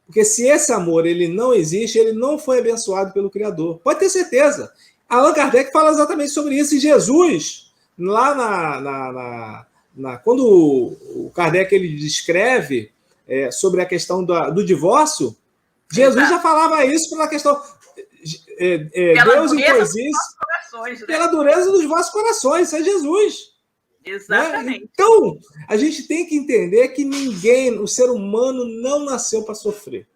Porque se esse amor ele não existe, ele não foi abençoado pelo Criador. Pode ter certeza. Allan Kardec fala exatamente sobre isso. E Jesus, lá quando o Kardec ele descreve sobre a questão do divórcio, Jesus já falava isso pela questão... Deus impôs isso pela dureza dos vossos corações. Isso é Jesus. Exatamente. Né? Então, a gente tem que entender que ninguém, o ser humano, não nasceu para sofrer.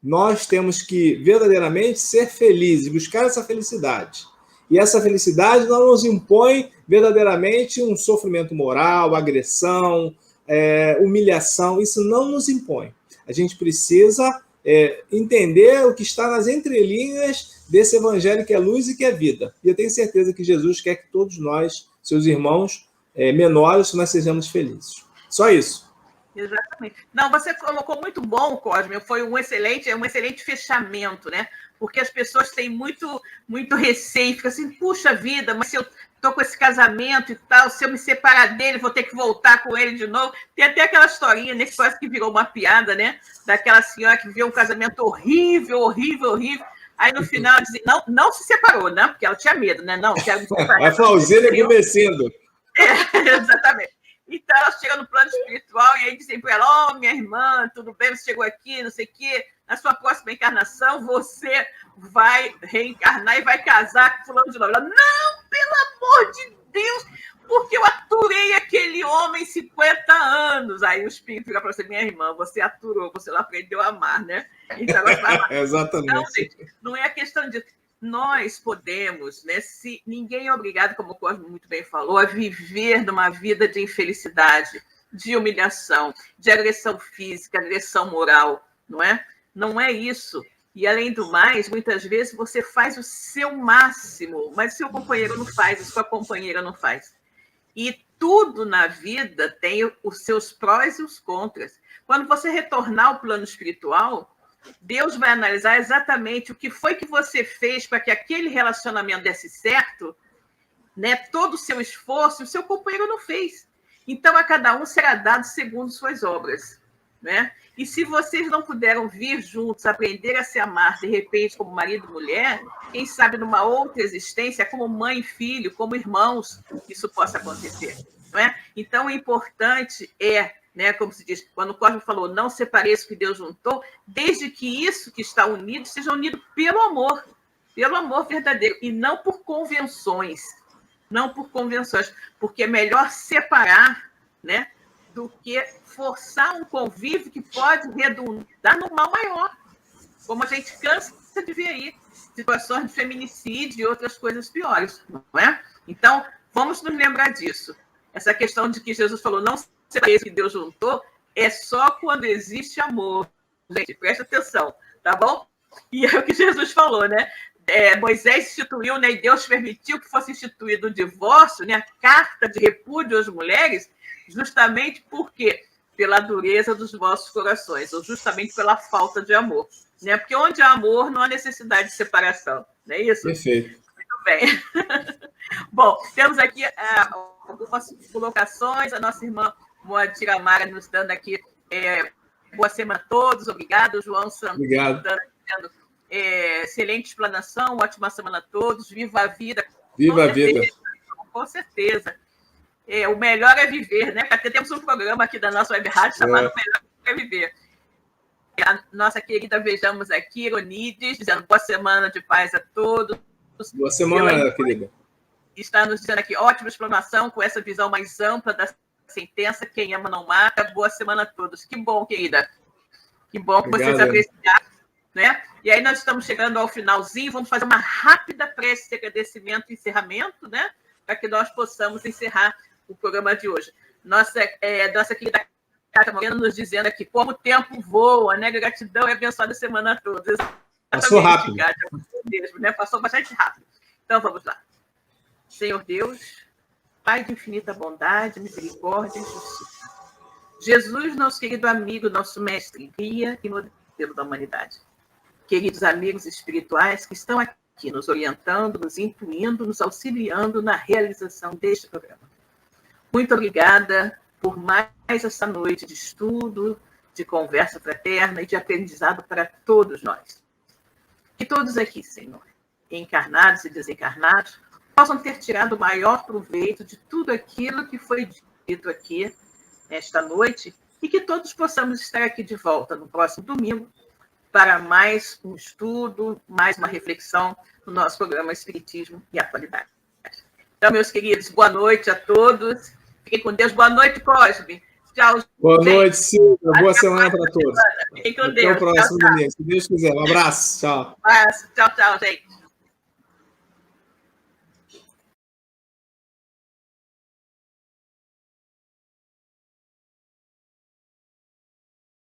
Nós temos que verdadeiramente ser felizes, buscar essa felicidade. E essa felicidade não nos impõe verdadeiramente um sofrimento moral, agressão, humilhação. Isso não nos impõe. A gente precisa entender o que está nas entrelinhas desse evangelho que é luz e que é vida. E eu tenho certeza que Jesus quer que todos nós, seus irmãos menores, nós sejamos felizes. Só isso. Exatamente. Não, você colocou muito bom, Cosme. Foi um excelente fechamento, né? Porque as pessoas têm muito receio, ficam assim, puxa vida, mas se eu estou com esse casamento e tal, se eu me separar dele, vou ter que voltar com ele de novo. Tem até aquela historinha, né, que quase que virou uma piada, né? Daquela senhora que viveu um casamento horrível. Aí, no final, ela dizia, não se separou, né? Porque ela tinha medo, né? Não, quero me separar. A Flauzília convencendo. Exatamente. Então, ela chega no plano espiritual e aí dizem para ela, minha irmã, tudo bem, você chegou aqui, não sei o quê, na sua próxima encarnação, você vai reencarnar e vai casar com fulano de novo. Ela, não, pelo amor de Deus, porque eu aturei aquele homem 50 anos. Aí o espírito fica para você, minha irmã, você aturou, você não aprendeu a amar, né? Então, ela fala, exatamente. Então, gente, não é a questão de... Nós podemos, né, se ninguém é obrigado, como o Cosme muito bem falou, a viver numa vida de infelicidade, de humilhação, de agressão física, agressão moral, não é? Não é isso. E, além do mais, muitas vezes você faz o seu máximo, mas o seu companheiro não faz, a sua companheira não faz. E tudo na vida tem os seus prós e os contras. Quando você retornar ao plano espiritual, Deus vai analisar exatamente o que foi que você fez para que aquele relacionamento desse certo, né? Todo o seu esforço, o seu companheiro não fez. Então, a cada um será dado segundo suas obras, né? E se vocês não puderam vir juntos, aprender a se amar, de repente, como marido e mulher, quem sabe numa outra existência, como mãe e filho, como irmãos, isso possa acontecer, não é? Então, o importante é, né, como se diz, quando o Cosme falou, não separeis o que Deus juntou, desde que isso que está unido seja unido pelo amor verdadeiro, e não por convenções, porque é melhor separar, né, do que forçar um convívio que pode redundar no mal maior, como a gente cansa de ver aí, situações de feminicídio e outras coisas piores, não é? Então, vamos nos lembrar disso. Essa questão de que Jesus falou, não separeis que Deus juntou, é só quando existe amor. Gente, presta atenção, tá bom? E é o que Jesus falou, né? Moisés instituiu, né, e Deus permitiu que fosse instituído o divórcio, né, a carta de repúdio às mulheres, justamente porque pela dureza dos vossos corações, ou justamente pela falta de amor, né? Porque onde há amor, não há necessidade de separação, não é isso? Perfeito. Muito bem. Bom, temos aqui algumas colocações. A nossa irmã Moadir Amara nos dando aqui boa semana a todos. Obrigado, João Santana. Dizendo, excelente explanação, ótima semana a todos. Viva a vida. Viva a vida. Com certeza. O melhor é viver, né? Até temos um programa aqui da nossa web rádio chamado Melhor é Viver. A nossa querida, vejamos aqui, Ironides, dizendo boa semana de paz a todos. Boa semana, querida. Está nos dizendo aqui, ótima explanação, com essa visão mais ampla da sentença, quem ama não mata. Boa semana a todos. Que bom, querida. Que bom que vocês apreciaram. Né? E aí nós estamos chegando ao finalzinho, vamos fazer uma rápida prece de agradecimento e encerramento, né? Para que nós possamos encerrar o programa de hoje. Nossa querida Cátia Moreno nos dizendo aqui, como o tempo voa, né? Gratidão e abençoada semana a todos. Passou rápido. Cátia, mesmo, né? Passou bastante rápido. Então, vamos lá. Senhor Deus, Pai de infinita bondade, misericórdia e justiça. Jesus, nosso querido amigo, nosso mestre, guia e modelo da humanidade. Queridos amigos espirituais que estão aqui nos orientando, nos intuindo, nos auxiliando na realização deste programa. Muito obrigada por mais essa noite de estudo, de conversa fraterna e de aprendizado para todos nós. Que todos aqui, Senhor, encarnados e desencarnados, possam ter tirado o maior proveito de tudo aquilo que foi dito aqui esta noite e que todos possamos estar aqui de volta no próximo domingo para mais um estudo, mais uma reflexão no nosso programa Espiritismo e Atualidade. Então, meus queridos, boa noite a todos. Fiquem com Deus. Boa noite, Cosme. Tchau. Boa noite, Silvia. Boa semana para todos. Fiquem com Até Deus. o próximo domingo, se Deus quiser. Um abraço. Tchau. Um abraço. Tchau, gente.